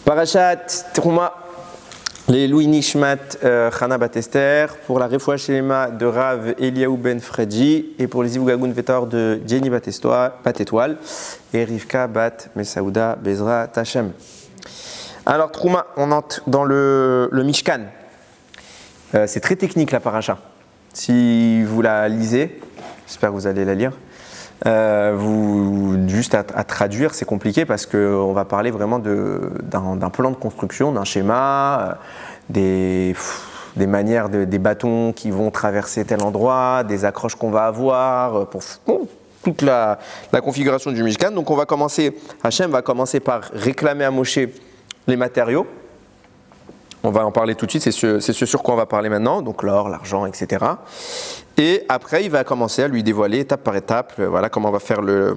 Parashat Teruma, les Louis Nishmat Chana Bat Esther, pour la Refoua Shelema de Rav Eliaou Ben Fredji et pour les Ivugagun Vetor de Jenny Bat Étoile et Rivka Bat Mesaouda Bezra Tachem. Alors Teruma, on entre dans le Mishkan. C'est très technique la paracha. Si vous la lisez, j'espère que vous allez la lire. Juste à traduire, c'est compliqué parce qu'on va parler vraiment d'un plan de construction, d'un schéma, des manières, des bâtons qui vont traverser tel endroit, des accroches qu'on va avoir pour toute la configuration du Mishkan. Donc Hachem va commencer par réclamer à Moshe les matériaux. On va en parler tout de suite, c'est ce sur quoi on va parler maintenant, donc l'or, l'argent, etc. Et après, il va commencer à lui dévoiler étape par étape, voilà comment on va faire le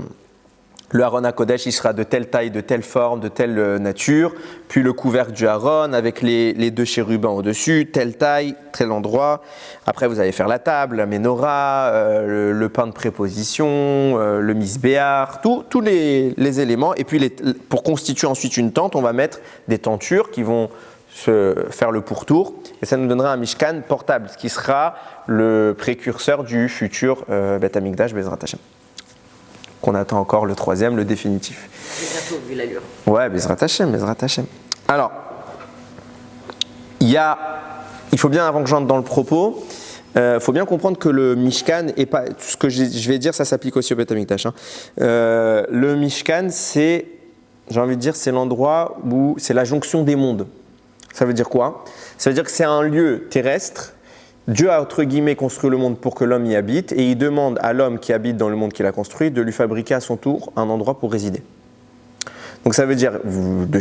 Aaron HaKodesh, il sera de telle taille, de telle forme, de telle nature, puis le couvercle du Aaron avec les deux chérubins au-dessus, telle taille, tel endroit. Après, vous allez faire la table, la menorah, le pain de préposition, le misbéar, tous les éléments. Et puis, pour constituer ensuite une tente, on va mettre des tentures qui vont faire le pourtour, et ça nous donnera un Mishkan portable, ce qui sera le précurseur du futur Beth Amikdash Bezrat Hashem. Qu'on attend encore le troisième, le définitif. Bientôt, vu l'allure. Ouais, Bezrat Hashem. Alors, il faut bien, avant que j'entre dans le propos, il faut bien comprendre que le Mishkan, et pas, tout ce que je vais dire, ça s'applique aussi au Beth Amikdash. Le Mishkan, c'est l'endroit où c'est la jonction des mondes. Ça veut dire quoi? Ça veut dire que c'est un lieu terrestre. Dieu a, entre guillemets, construit le monde pour que l'homme y habite et il demande à l'homme qui habite dans le monde qu'il a construit de lui fabriquer à son tour un endroit pour résider. Donc ça veut dire, de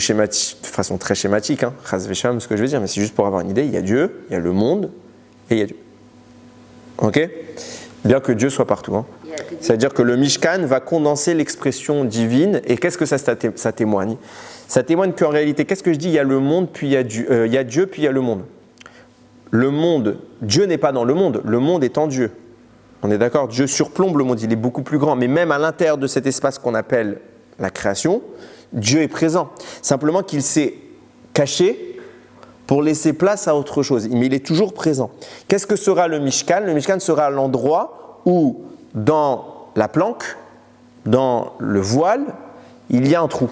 façon très schématique, Chas Vesham, ce que je veux dire, mais c'est juste pour avoir une idée, il y a Dieu, il y a le monde et il y a Dieu. Ok? Bien que Dieu soit partout. C'est-à-dire que le Mishkan va condenser l'expression divine et qu'est-ce que ça témoigne? Ça témoigne qu'en réalité, qu'est-ce que je dis? Il y a le monde, puis il y a Dieu, puis il y a le monde. Le monde, Dieu n'est pas dans le monde est en Dieu. On est d'accord? Dieu surplombe le monde, il est beaucoup plus grand. Mais même à l'intérieur de cet espace qu'on appelle la création, Dieu est présent. Simplement qu'il s'est caché pour laisser place à autre chose. Mais il est toujours présent. Qu'est-ce que sera le Mishkan? Le Mishkan sera l'endroit où, dans la planque, dans le voile, il y a un trou.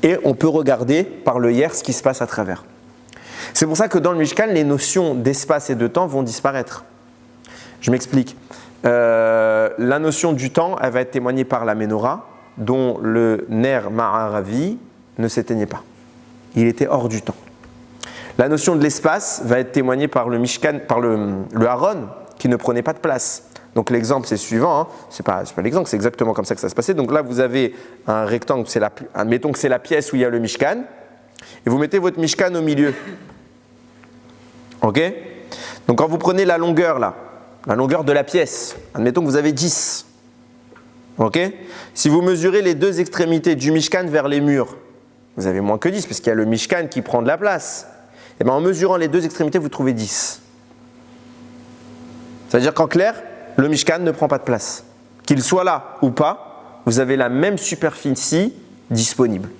Et on peut regarder par l'œillère ce qui se passe à travers. C'est pour ça que dans le Mishkan, les notions d'espace et de temps vont disparaître. Je m'explique. La notion du temps, elle va être témoignée par la menorah, dont le ner ma'aravi ne s'éteignait pas. Il était hors du temps. La notion de l'espace va être témoignée par le Mishkan, par le Aaron, qui ne prenait pas de place. Donc l'exemple c'est suivant, c'est pas l'exemple, c'est exactement comme ça que ça se passait. Donc là vous avez un rectangle, admettons que c'est la pièce où il y a le Mishkan, et vous mettez votre Mishkan au milieu. Ok? Donc quand vous prenez la longueur là, la longueur de la pièce, admettons que vous avez 10. Ok? Si vous mesurez les deux extrémités du Mishkan vers les murs, vous avez moins que 10, parce qu'il y a le Mishkan qui prend de la place. Et bien en mesurant les deux extrémités, vous trouvez 10. C'est-à-dire qu'en clair, le Mishkan ne prend pas de place. Qu'il soit là ou pas, vous avez la même superficie disponible.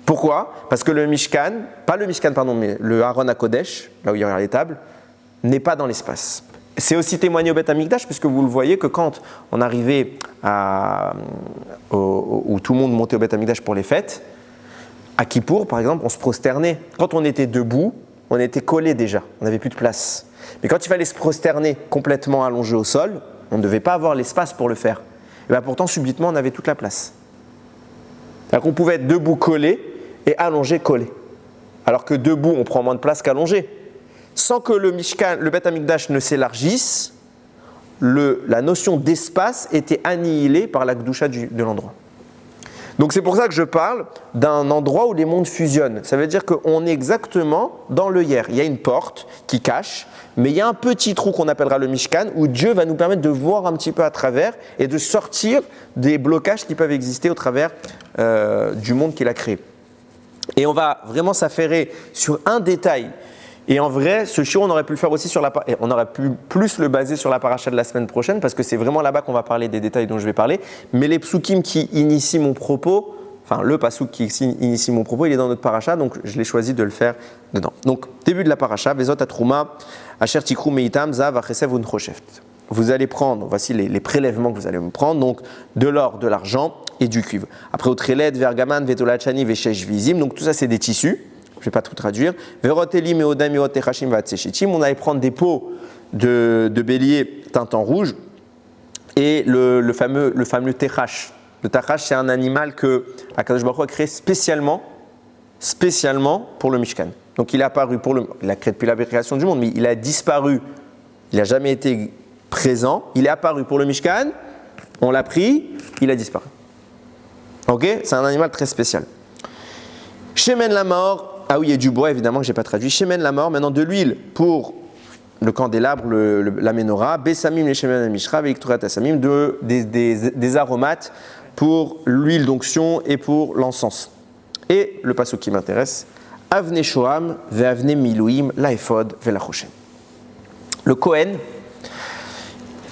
Pourquoi? Parce que le Mishkan, mais le Aaron HaKodesh, là où il y aura les tables, n'est pas dans l'espace. C'est aussi témoigné au Beth Amikdash, puisque vous le voyez que quand on arrivait où tout le monde montait au Beth Amikdash pour les fêtes, à Kippour par exemple, on se prosternait. Quand on était debout, on était collé déjà, on n'avait plus de place. Mais quand il fallait se prosterner complètement allongé au sol, on ne devait pas avoir l'espace pour le faire. Et bien pourtant, subitement, on avait toute la place. C'est-à-dire qu'on pouvait être debout collé et allongé collé. Alors que debout, on prend moins de place qu'allongé. Sans que le Mishkan, le Beth Amikdash ne s'élargisse, la notion d'espace était annihilée par la Kedusha de l'endroit. Donc c'est pour ça que je parle d'un endroit où les mondes fusionnent. Ça veut dire qu'on est exactement dans l'œillère. Il y a une porte qui cache, mais il y a un petit trou qu'on appellera le Mishkan où Dieu va nous permettre de voir un petit peu à travers et de sortir des blocages qui peuvent exister au travers du monde qu'il a créé. Et on va vraiment s'affairer sur un détail. Et en vrai, ce shiur, on aurait pu le faire aussi on aurait pu plus le baser sur la paracha de la semaine prochaine parce que c'est vraiment là-bas qu'on va parler des détails dont je vais parler. Mais les psukim qui initient mon propos enfin le passouk qui initie mon propos, il est dans notre paracha, donc je l'ai choisi de le faire dedans. Donc, début de la paracha, Vezot Atrouma, Asher Tikru Meitam, Zav, Achesev, Unchosheft. Vous allez prendre, voici les prélèvements que vous allez me prendre, donc de l'or, de l'argent et du cuivre. Après, Outrelet, Vergaman, Vetolachani, Veshesh, Vizim, donc tout ça c'est des tissus, je ne vais pas tout traduire. Verotelim, Eodam, Eotechachim, Vatseshitim, on allait prendre des pots de bélier teintes en rouge et le fameux Techash. Le Techash, c'est un animal que Akadosh Baruch Hu a créé spécialement pour le Mishkan. Donc il est apparu il a créé depuis la création du monde, mais il a disparu, il n'a jamais été présent, il est apparu pour le Mishkan, on l'a pris, il a disparu. Ok, c'est un animal très spécial. Shemen la mort, ah oui, il y a du bois évidemment que je n'ai pas traduit. Shemen la mort, maintenant de l'huile pour le candélabre, la menorah, Bessamim les Shemen la mishra, Veikturat asamim, des aromates pour l'huile d'onction et pour l'encens. Et le passage qui m'intéresse, Avne Shoam, Ve'avne Milouim, la Ephod, Ve'lachoshen. Le Kohen,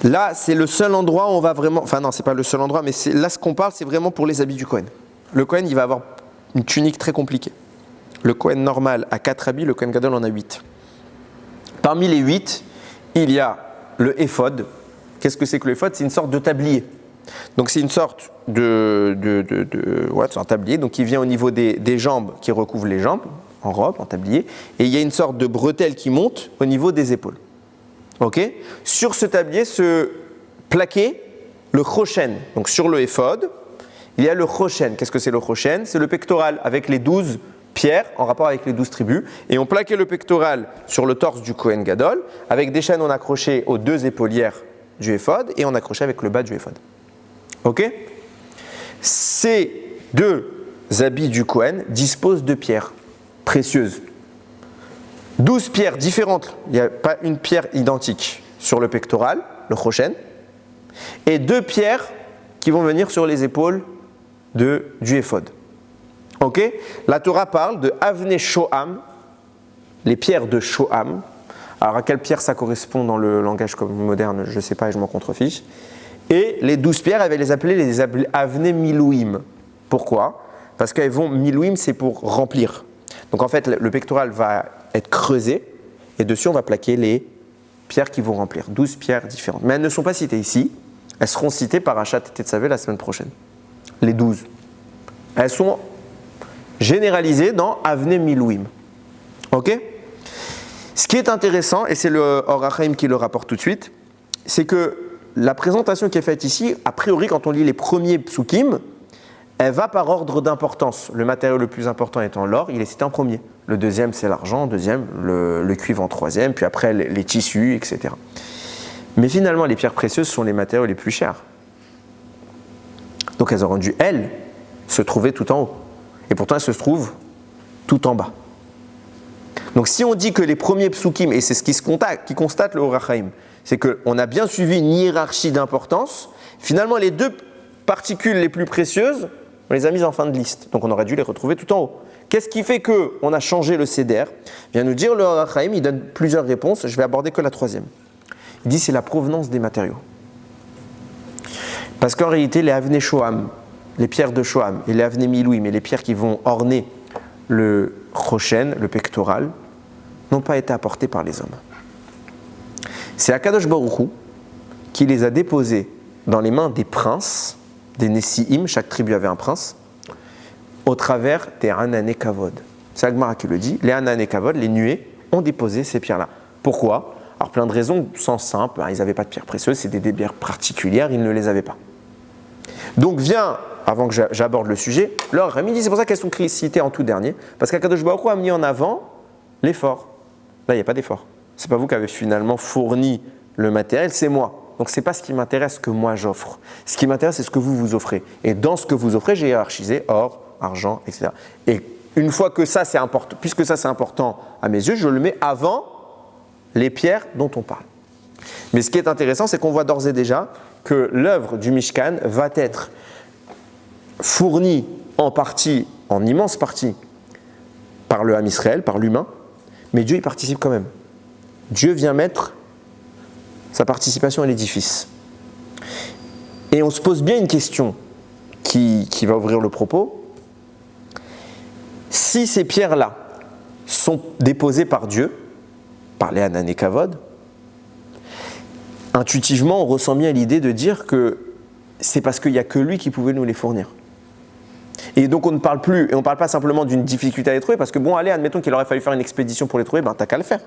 là c'est le seul endroit où on va vraiment, enfin non, c'est pas le seul endroit, mais là ce qu'on parle, c'est vraiment pour les habits du Kohen. Le Kohen, il va avoir une tunique très compliquée. Le Kohen normal a 4 habits, le Kohen Gadol en a 8. Parmi les 8, il y a le Ephod. Qu'est-ce que c'est que le Ephod? C'est une sorte de tablier. Donc c'est une sorte c'est un tablier, donc qui vient au niveau des jambes, qui recouvre les jambes, en robe, en tablier, et il y a une sorte de bretelle qui monte au niveau des épaules. Ok? Sur ce tablier se plaquait le choshen. Donc sur le Ephod, il y a le choshen. Qu'est-ce que c'est le choshen? C'est le pectoral avec les 12 pierres en rapport avec les 12 tribus. Et on plaquait le pectoral sur le torse du Kohen Gadol. Avec des chaînes, on accrochait aux 2 épaulières du Ephod et on accrochait avec le bas du Ephod. Ok? Ces 2 habits du Kohen disposent de pierres précieuses. 12 pierres différentes, il n'y a pas une pierre identique sur le pectoral, le choshen, et 2 pierres qui vont venir sur les épaules du Ephod. Ok? La Torah parle de Avne Shoam, les pierres de Shoam. Alors à quelle pierre ça correspond dans le langage moderne, je ne sais pas et je m'en contrefiche. Et les 12 pierres, elle va les appeler les Avne Milouim. Pourquoi? Parce qu'elles vont, Milouim, c'est pour remplir. Donc en fait, le pectoral va être creusé et dessus, on va plaquer les pierres qui vont remplir. 12 pierres différentes. Mais elles ne sont pas citées ici. Elles seront citées par Achat et Tetzavé la semaine prochaine. Les 12. Elles sont généralisées dans Avne Milouim. Ok? Ce qui est intéressant, et c'est le Or HaChaim qui le rapporte tout de suite, c'est que la présentation qui est faite ici, a priori, quand on lit les premiers psukim, elle va par ordre d'importance. Le matériau le plus important étant l'or, il est cité en premier. Le deuxième, c'est l'argent. Deuxième, le cuivre en troisième. Puis après, les tissus, etc. Mais finalement, les pierres précieuses sont les matériaux les plus chers. Donc elles auront dû, elles, se trouver tout en haut. Et pourtant, elles se trouvent tout en bas. Donc si on dit que les premiers psukim, et c'est ce qui constate le Or HaChaim, c'est qu'on a bien suivi une hiérarchie d'importance, finalement les 2 particules les plus précieuses, on les a mises en fin de liste. Donc on aurait dû les retrouver tout en haut. Qu'est-ce qui fait qu'on a changé le Seder? Vient nous dire le Or HaChaim, il donne plusieurs réponses, je vais aborder que la 3e. Il dit c'est la provenance des matériaux. Parce qu'en réalité, les Avne Shoam, les pierres de Shoam, et les Avne Milouim, et les pierres qui vont orner le choshen, le pectoral, n'ont pas été apportées par les hommes. C'est Akadosh Baruch Hu qui les a déposées dans les mains des princes, des Nessi'im, chaque tribu avait un prince, au travers des Hanané Kavod. C'est Agmara qui le dit, les Hanané Kavod, les nuées, ont déposé ces pierres-là. Pourquoi? Alors plein de raisons, sens simple, ils n'avaient pas de pierres précieuses, c'était des pierres particulières, ils ne les avaient pas. Donc vient, avant que j'aborde le sujet, leur Rami dit c'est pour ça qu'elles sont citées en tout dernier, parce qu'Akadosh Baruch Hu a mis en avant l'effort. Là, il n'y a pas d'effort. Ce n'est pas vous qui avez finalement fourni le matériel, c'est moi. Donc ce n'est pas ce qui m'intéresse que moi j'offre. Ce qui m'intéresse, c'est ce que vous offrez. Et dans ce que vous offrez, j'ai hiérarchisé or, argent, etc. Et une fois que ça c'est important, puisque ça c'est important à mes yeux, je le mets avant les pierres dont on parle. Mais ce qui est intéressant, c'est qu'on voit d'ores et déjà que l'œuvre du Mishkan va être fournie en partie, en immense partie, par le Ham Israël, par l'humain, mais Dieu y participe quand même. Dieu vient mettre sa participation à l'édifice. Et on se pose bien une question qui va ouvrir le propos. Si ces pierres-là sont déposées par Dieu, par les Hanan et Kavod, intuitivement, on ressent bien l'idée de dire que c'est parce qu'il n'y a que lui qui pouvait nous les fournir. Et donc on ne parle plus, et on ne parle pas simplement d'une difficulté à les trouver, parce que bon, allez, admettons qu'il aurait fallu faire une expédition pour les trouver, ben t'as qu'à le faire.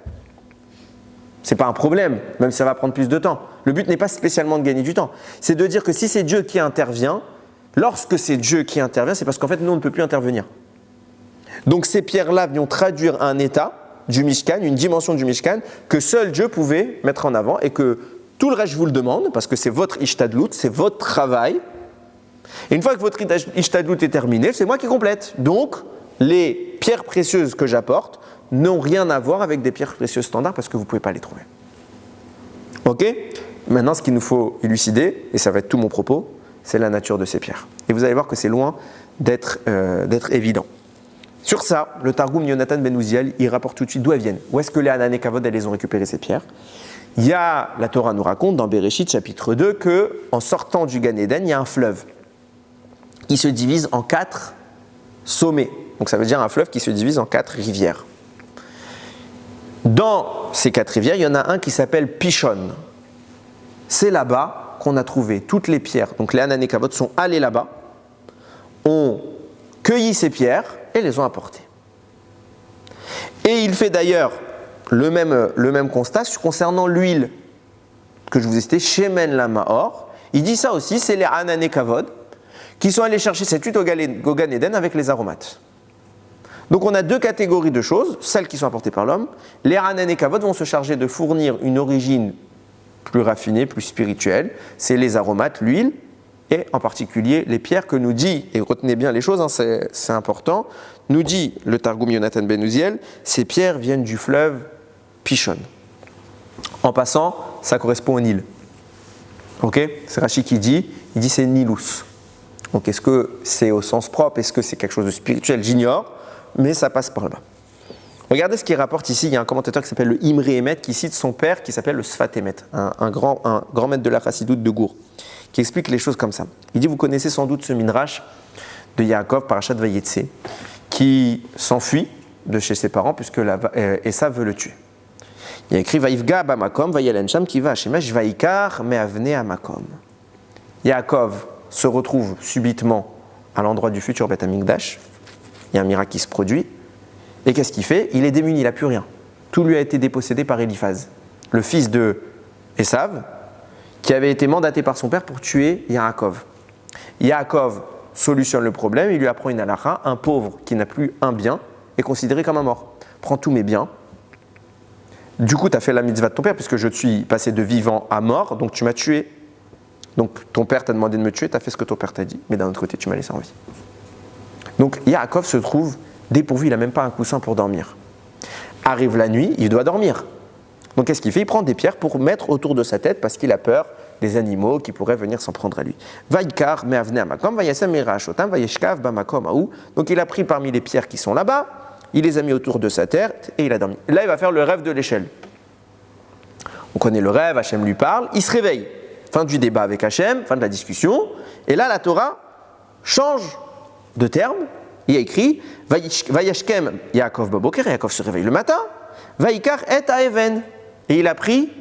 C'est pas un problème, même si ça va prendre plus de temps. Le but n'est pas spécialement de gagner du temps, c'est de dire que si c'est Dieu qui intervient, lorsque c'est Dieu qui intervient, c'est parce qu'en fait nous on ne peut plus intervenir. Donc ces pierres-là viennent traduire un état du Mishkan, une dimension du Mishkan, que seul Dieu pouvait mettre en avant, et que tout le reste je vous le demande, parce que c'est votre ishtadlut, c'est votre travail. Et une fois que votre ishtadlut est terminé, c'est moi qui complète. Donc, les pierres précieuses que j'apporte n'ont rien à voir avec des pierres précieuses standards parce que vous ne pouvez pas les trouver. Ok ? Maintenant, ce qu'il nous faut élucider, et ça va être tout mon propos, c'est la nature de ces pierres. Et vous allez voir que c'est loin d'être évident. Sur ça, le Targum Yonatan Ben Uziel, il rapporte tout de suite d'où elles viennent. Où est-ce que les Hanan et Kavod, elles les ont récupérées ces pierres ? La Torah nous raconte dans Bereshit chapitre 2 qu'en sortant du Gan Eden, il y a un fleuve qui se divise en 4 sommets. Donc ça veut dire un fleuve qui se divise en 4 rivières. Dans ces 4 rivières, il y en a un qui s'appelle Pishon. C'est là-bas qu'on a trouvé toutes les pierres. Donc les Hanan et Kavod sont allés là-bas, ont cueilli ces pierres et les ont apportées. Et il fait d'ailleurs le même constat concernant l'huile que je vous ai cité, Shemen la Mahor. Il dit ça aussi, c'est les Hanan et Kavod qui sont allés chercher cette huile au Gan Eden avec les aromates. Donc on a 2 catégories de choses, celles qui sont apportées par l'homme. Les Hanan et Kavod vont se charger de fournir une origine plus raffinée, plus spirituelle. C'est les aromates, l'huile, et en particulier les pierres que nous dit, et retenez bien les choses, c'est important, nous dit le Targum Yonatan Ben Uziel, ces pierres viennent du fleuve Pishon. En passant, ça correspond au Nil. Ok ? C'est Rashi qui dit, il dit c'est Nilus. Donc est-ce que c'est au sens propre, est-ce que c'est quelque chose de spirituel ? J'ignore, mais ça passe par là-bas. Regardez ce qu'il rapporte ici, il y a un commentateur qui s'appelle le Imre Emet qui cite son père qui s'appelle le Sfat Emet, un grand maître de la Chassidoute de Gour, qui explique les choses comme ça. Il dit, vous connaissez sans doute ce Midrash de Yaakov, Parashat Vayetse, qui s'enfuit de chez ses parents puisque Esav veut le tuer. Il y a écrit Vaïvga Bamakom, Vayelen Sham, qui va à Shemesh, Vaïkar, mais avne à Makom. Yaakov se retrouve subitement à l'endroit du futur Beth Amikdash. Il y a un miracle qui se produit. Et qu'est-ce qu'il fait ? Il est démuni, il n'a plus rien. Tout lui a été dépossédé par Eliphaz, le fils de Esav, qui avait été mandaté par son père pour tuer Yaakov. Yaakov solutionne le problème, il lui apprend une halakha, un pauvre qui n'a plus un bien est considéré comme un mort. Prends tous mes biens. Du coup, tu as fait la mitzvah de ton père, puisque je suis passé de vivant à mort, donc tu m'as tué. Donc ton père t'a demandé de me tuer, tu as fait ce que ton père t'a dit, mais d'un autre côté, tu m'as laissé en vie. Donc Yaakov se trouve dépourvu, il n'a même pas un coussin pour dormir. Arrive la nuit, il doit dormir. Donc qu'est-ce qu'il fait ? Il prend des pierres pour mettre autour de sa tête parce qu'il a peur des animaux qui pourraient venir s'en prendre à lui. Vaïkar me avne amakom, vayasem mirachotam, vayeshkav bamakom aou. Donc il a pris parmi les pierres qui sont là-bas, il les a mis autour de sa tête et il a dormi. Là, il va faire le rêve de l'échelle. On connaît le rêve, Hachem lui parle, il se réveille. Fin du débat avec Hachem, fin de la discussion. Et là, la Torah change de terme. Il y a écrit Vayashkem Yaakov baboker, Yaakov se réveille le matin. Vaïkar et aeven. Et il a pris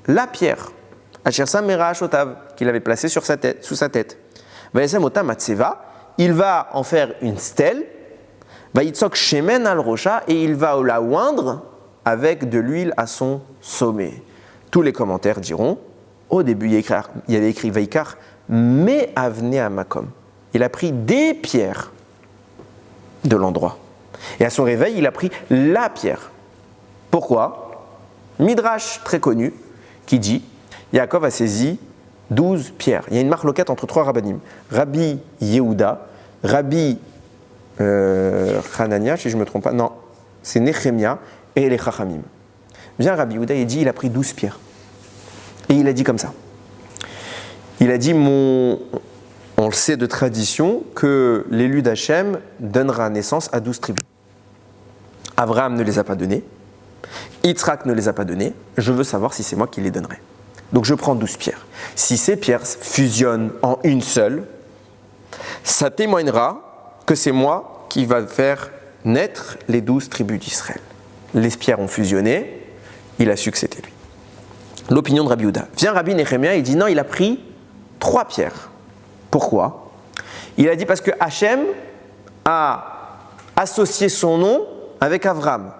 la pierre. Ashersam mera ashotav, qu'il avait placée sous sa tête. Vayasem otam matseva. Il va en faire une stèle. Vayitzok shemen al rocha. Et il va la oindre avec de l'huile à son sommet. Tous les commentaires diront, au début, il y avait écrit Vaïkar, mais avne à makom. Il a pris des pierres de l'endroit. Et à son réveil, il a pris la pierre. Pourquoi ? Midrash très connu qui dit Yaakov a saisi 12 pierres. Il y a une marloquette entre 3 rabbanim. Rabbi Yehuda, Rabbi Hanania, si je ne me trompe pas, non, c'est Nechemia et les Chachamim. Bien Rabbi Yehuda, il dit il a pris 12 pierres. Et il a dit comme ça. Il a dit on le sait de tradition que l'élu d'Hachem donnera naissance à 12 tribus. Abraham ne les a pas données, Yitzhak ne les a pas données, je veux savoir si c'est moi qui les donnerai. Donc je prends 12 pierres. Si ces pierres fusionnent en une seule, ça témoignera que c'est moi qui va faire naître les 12 tribus d'Israël. Les pierres ont fusionné, il a su que c'était lui. L'opinion de Rabbi Yehuda. Vient Rabbi Nehemia, il dit non, il a pris 3 pierres. Pourquoi? Il a dit parce que Hachem a associé son nom avec Avram.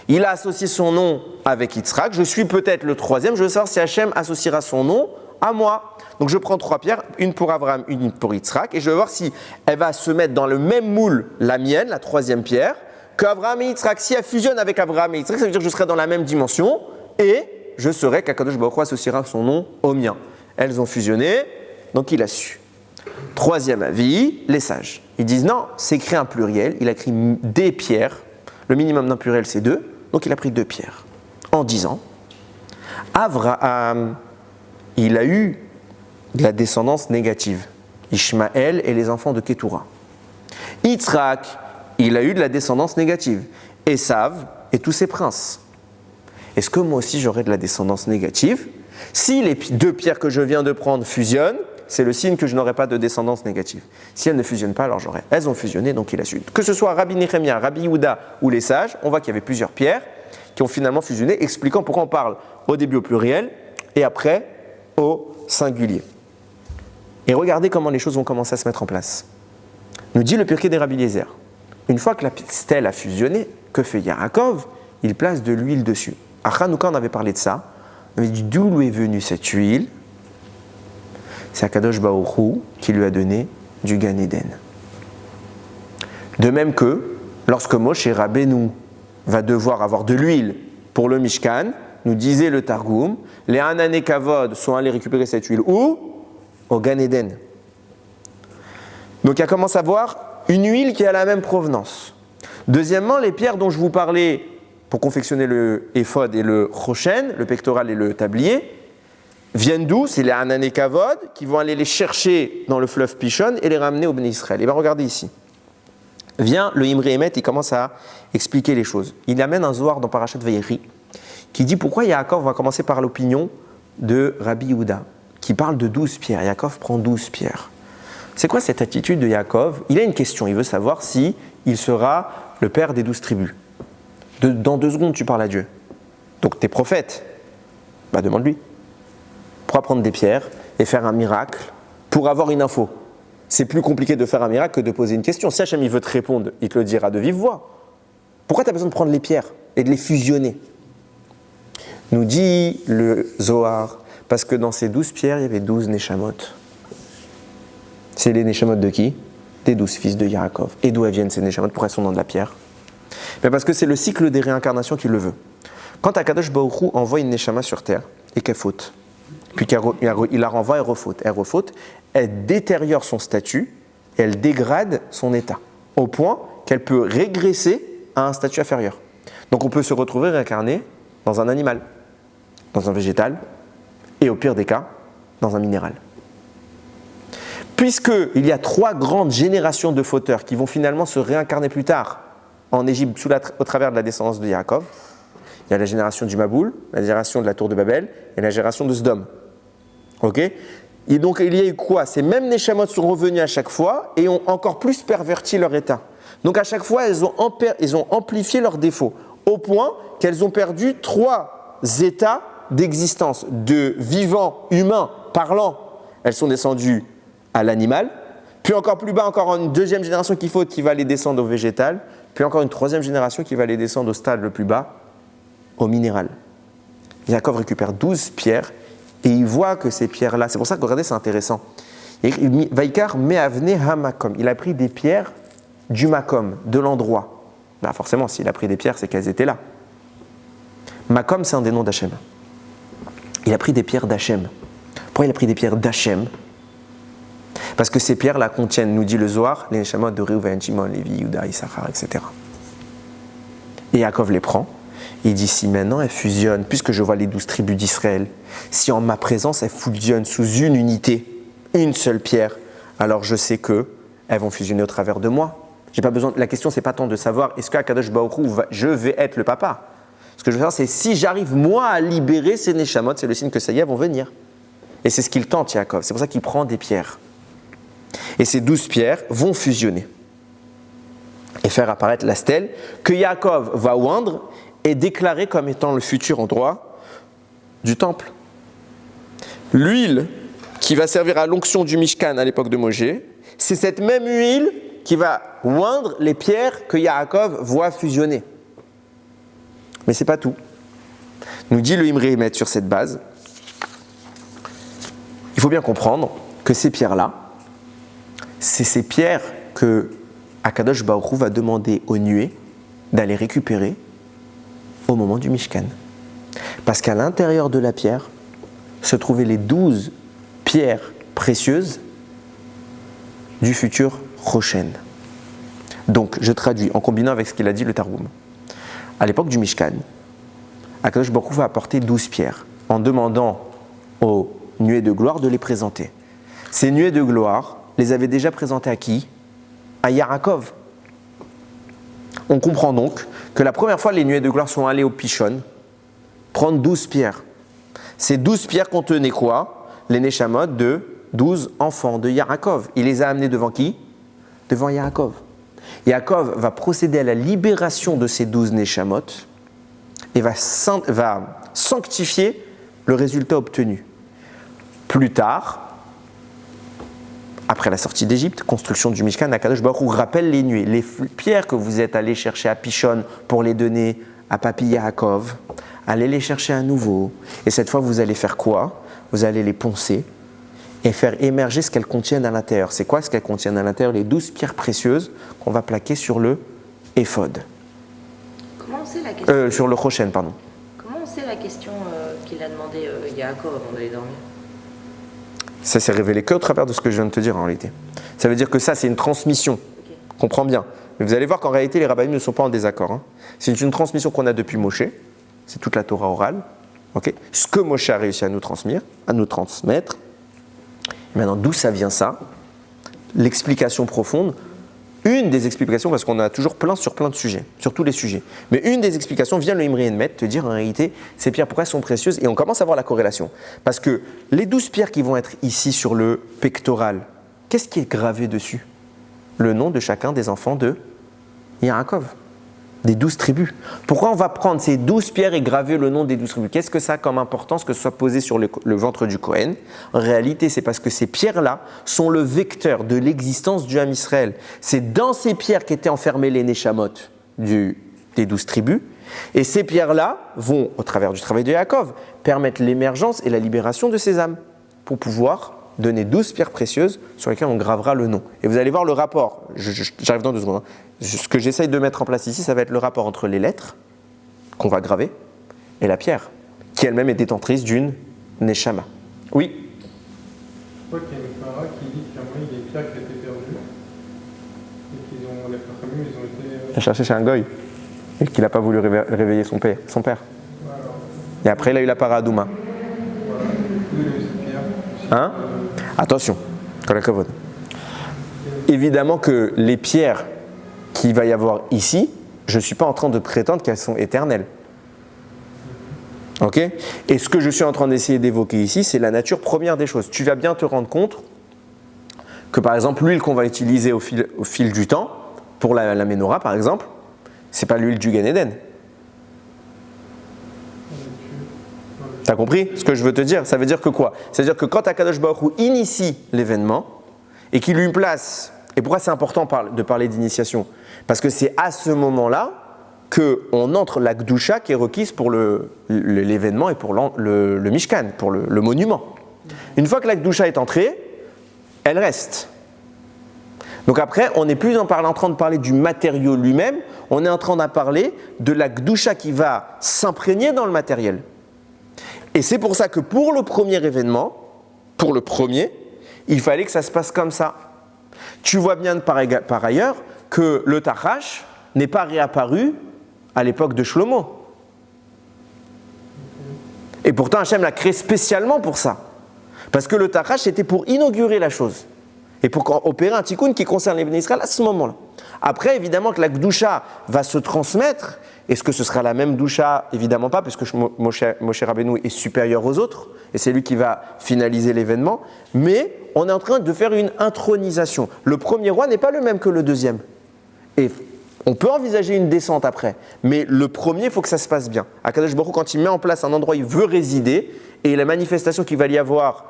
Il a associé son nom avec Yitzhak. Je suis peut-être le 3e. Je veux savoir si Hachem associera son nom à moi. Donc je prends 3 pierres, une pour Avram, une pour Yitzhak, et je vais voir si elle va se mettre dans le même moule, la mienne, la 3e pierre, qu'Avram et Yitzhak. Si elle fusionne avec Avram et Yitzhak, ça veut dire que je serai dans la même dimension, et je saurai qu'Akadosh Baruch Hu associera son nom au mien. Elles ont fusionné, donc il a su. 3e avis, les sages. Ils disent non, c'est écrit un pluriel, il a écrit des pierres, le minimum d'un pluriel c'est 2, donc il a pris 2 pierres. En disant, Avraham, il a eu de la descendance négative, Ishmaël et les enfants de Ketura. Yitzhak, il a eu de la descendance négative, Esav et tous ses princes. Est-ce que moi aussi j'aurai de la descendance négative? Si les 2 pierres que je viens de prendre fusionnent, c'est le signe que je n'aurai pas de descendance négative. Si elles ne fusionnent pas, alors j'aurai. Elles ont fusionné, donc il a su. Que ce soit Rabbi Nehemia, Rabbi Yehuda ou les sages, on voit qu'il y avait plusieurs pierres qui ont finalement fusionné, expliquant pourquoi on parle au début au pluriel et après au singulier. Et regardez comment les choses vont commencer à se mettre en place. Nous dit le Pirkei des Rabbi Eliezer. Une fois que la stèle a fusionné, que fait Yaakov? Il place de l'huile dessus. À Hanouka, on avait parlé de ça. On avait dit d'où est venue cette huile? C'est Akadosh Baruch Hu qui lui a donné du Gan Eden. De même que lorsque Moshe Rabbeinu va devoir avoir de l'huile pour le Mishkan, nous disait le Targum, les Hanané Kavod sont allés récupérer cette huile où? Au Gan Eden. Donc il y a commencé à voir une huile qui a la même provenance. Deuxièmement, les pierres dont je vous parlais pour confectionner le éphod et le choshen, le pectoral et le tablier, viennent d'où? C'est les Hanané Kavod qui vont aller les chercher dans le fleuve Pishon et les ramener au Béni Israël. Et bien regardez ici. Vient le Imre Emet, il commence à expliquer les choses. Il amène un Zohar dans Parashat Vayeri qui dit pourquoi Yaakov va commencer par l'opinion de Rabbi Yehuda qui parle de 12 pierres. Yaakov prend 12 pierres. C'est quoi cette attitude de Yaakov? Il a une question, il veut savoir si il sera le père des 12 tribus. Dans 2 secondes, tu parles à Dieu. Donc tu es prophète. Bah demande-lui. Pourquoi prendre des pierres et faire un miracle pour avoir une info? C'est plus compliqué de faire un miracle que de poser une question. Si Hachem il veut te répondre, il te le dira de vive voix. Pourquoi tu as besoin de prendre les pierres et de les fusionner? Nous dit le Zohar, parce que dans ces 12 pierres, il y avait 12 Neshamot. C'est les Neshamot de qui? Des 12 fils de Yaakov. Et d'où elles viennent ces Neshamot? Pourquoi elles sont dans de la pierre? Mais parce que c'est le cycle des réincarnations qui le veut. Quand Akadosh Baruch Hu envoie une Neshama sur terre et qu'elle faute, puis il la renvoie, elle refaute, elle détériore son statut et elle dégrade son état, au point qu'elle peut régresser à un statut inférieur. Donc on peut se retrouver réincarné dans un animal, dans un végétal, et au pire des cas, dans un minéral. Puisqu'il y a 3 grandes générations de fauteurs qui vont finalement se réincarner plus tard en Égypte au travers de la descendance de Yaakov, il y a la génération du Maboul, la génération de la tour de Babel et la génération de Sodome. Ok? Et donc il y a eu quoi? Ces mêmes Neshamot sont revenus à chaque fois et ont encore plus perverti leur état. Donc à chaque fois, elles ont amplifié leurs défauts, au point qu'elles ont perdu 3 états d'existence, de vivant, humain, parlant. Elles sont descendues à l'animal, puis encore plus bas, encore une 2e génération qui va les descendre au végétal, puis encore une 3e génération qui va les descendre au stade le plus bas, au minéral. Yaakov récupère 12 pierres et il voit que ces pierres-là, c'est pour ça que regardez, c'est intéressant. Vaikar me'avne hamakom. Il a pris des pierres du makom, de l'endroit. Ben forcément, s'il a pris des pierres, c'est qu'elles étaient là. Makom, c'est un des noms d'Hachem. Il a pris des pierres d'Hachem. Pourquoi il a pris des pierres d'Hachem? Parce que ces pierres-là contiennent, nous dit le Zohar, les Neshamot de Reuven, Shimon, Lévi, Yehuda, Issachar, etc. Et Yaakov les prend. Il dit, si maintenant elles fusionnent, puisque je vois les 12 tribus d'Israël, si en ma présence elles fusionnent sous une unité, une seule pierre, alors je sais qu'elles vont fusionner au travers de moi. J'ai pas besoin, la question, c'est pas tant de savoir, est-ce qu'à Kadosh Baruch Hu, je vais être le papa? Ce que je veux faire, c'est si j'arrive moi à libérer ces Neshamot, c'est le signe que ça y est, elles vont venir. Et c'est ce qu'il tente, Yaakov. C'est pour ça qu'il prend des pierres. Et ces 12 pierres vont fusionner. Et faire apparaître la stèle, que Yaakov va oindre et déclarer comme étant le futur endroit du temple. L'huile qui va servir à l'onction du Mishkan à l'époque de Moshe, c'est cette même huile qui va oindre les pierres que Yaakov voit fusionner. Mais ce n'est pas tout. Nous dit le Imre Emet sur cette base, il faut bien comprendre que ces pierres-là, c'est ces pierres que Akadosh Baruch Hu va demander aux nuées d'aller récupérer au moment du Mishkan. Parce qu'à l'intérieur de la pierre se trouvaient les 12 pierres précieuses du futur Roshen. Donc, je traduis en combinant avec ce qu'il a dit le Targum. À l'époque du Mishkan, Akadosh Baruch Hu va apporter 12 pierres en demandant aux nuées de gloire de les présenter. Ces nuées de gloire les avaient déjà présentées à qui ? À Yaakov. On comprend donc que la première fois les nuées de gloire sont allées au Pishon prendre 12 pierres. Ces 12 pierres contenaient quoi ? Les Neshamot de 12 enfants de Yaakov. Il les a amenés devant qui ? Devant Yaakov. Yaakov va procéder à la libération de ces 12 Neshamot et va sanctifier le résultat obtenu. Plus tard, après la sortie d'Égypte, construction du Mishkan, Akadosh Baruch Hu rappelle les nuées. Les pierres que vous êtes allés chercher à Pishon pour les donner à Papi Yaakov, allez les chercher à nouveau. Et cette fois, vous allez faire quoi ? Vous allez les poncer et faire émerger ce qu'elles contiennent à l'intérieur. C'est quoi ce qu'elles contiennent à l'intérieur ? Les 12 pierres précieuses qu'on va plaquer sur le éphod. Comment on sait la question sur le Roshen, pardon. Comment on sait la question qu'il a demandé Yaakov avant d'aller dormir ? Ça s'est révélé qu'au travers de ce que je viens de te dire en réalité. Ça veut dire que ça, c'est une transmission. Okay. Comprends bien. Mais vous allez voir qu'en réalité, les rabbins ne sont pas en désaccord. Hein. C'est une transmission qu'on a depuis Moshe. C'est toute la Torah orale. Okay. Ce que Moshe a réussi à nous transmettre. Et maintenant, d'où ça vient ça ? L'explication profonde. Une des explications, parce qu'on a toujours plein sur plein de sujets, sur tous les sujets. Mais une des explications vient le Imre Emet te dire en réalité, ces pierres, pourquoi elles sont précieuses ? Et on commence à voir la corrélation. Parce que les 12 pierres qui vont être ici sur le pectoral, qu'est-ce qui est gravé dessus ? Le nom de chacun des enfants de Yaakov, des 12 tribus. Pourquoi on va prendre ces 12 pierres et graver le nom des 12 tribus ? Qu'est-ce que ça a comme importance que ce soit posé sur le ventre du Kohen ? En réalité, c'est parce que ces pierres-là sont le vecteur de l'existence du Ham Israël. C'est dans ces pierres qu'étaient enfermées les Neshamot des 12 tribus. Et ces pierres-là vont, au travers du travail de Yaakov, permettre l'émergence et la libération de ces âmes pour pouvoir donner 12 pierres précieuses sur lesquelles on gravera le nom. Et vous allez voir le rapport, j'arrive dans 2 secondes. Ce que j'essaye de mettre en place ici, ça va être le rapport entre les lettres qu'on va graver et la pierre, qui elle-même est détentrice d'une Neshama. Oui ? Je crois qu'il y a une para qui dit qu'il y a des pierres qui étaient perdues et qu'ils ont, les familles, ils ont été... Il a cherché chez un goy et qu'il n'a pas voulu réveiller son père. Voilà. Et après, il a eu la para à Douma. Voilà. Il y a eu cette pierre. Hein ? Attention, Kolakavod. Évidemment que les pierres qu'il va y avoir ici, je ne suis pas en train de prétendre qu'elles sont éternelles. Ok ? Et ce que je suis en train d'essayer d'évoquer ici, c'est la nature première des choses. Tu vas bien te rendre compte que, par exemple, l'huile qu'on va utiliser au fil du temps, pour la menorah, par exemple, ce n'est pas l'huile du Gan Eden. Tu as compris ce que je veux te dire ? Ça veut dire que quoi ? Ça veut dire que quand Akadosh Baruch Hu initie l'événement et qu'il lui place, et pourquoi c'est important de parler d'initiation ? Parce que c'est à ce moment-là qu'on entre la Gdusha qui est requise pour l'événement et pour le Mishkan, pour le monument. Une fois que la Gdusha est entrée, elle reste. Donc après, on n'est plus en train de parler du matériau lui-même, on est en train de parler de la Gdusha qui va s'imprégner dans le matériel. Et c'est pour ça que pour le premier événement, il fallait que ça se passe comme ça. Tu vois bien par ailleurs que le Tachash n'est pas réapparu à l'époque de Shlomo. Et pourtant, Hachem l'a créé spécialement pour ça. Parce que le Tachash était pour inaugurer la chose. Et pour opérer un tikkun qui concerne les Bnei Israël à ce moment-là. Après, évidemment que la Gdusha va se transmettre. Est-ce que ce sera la même Gdusha ? Évidemment pas, puisque Moshe Rabbeinu est supérieur aux autres. Et c'est lui qui va finaliser l'événement. Mais on est en train de faire une intronisation. Le premier roi n'est pas le même que le deuxième. Et On peut envisager une descente après, mais le premier, il faut que ça se passe bien. Akadosh Baruch Hu, quand il met en place un endroit où il veut résider, et la manifestation qu'il va y avoir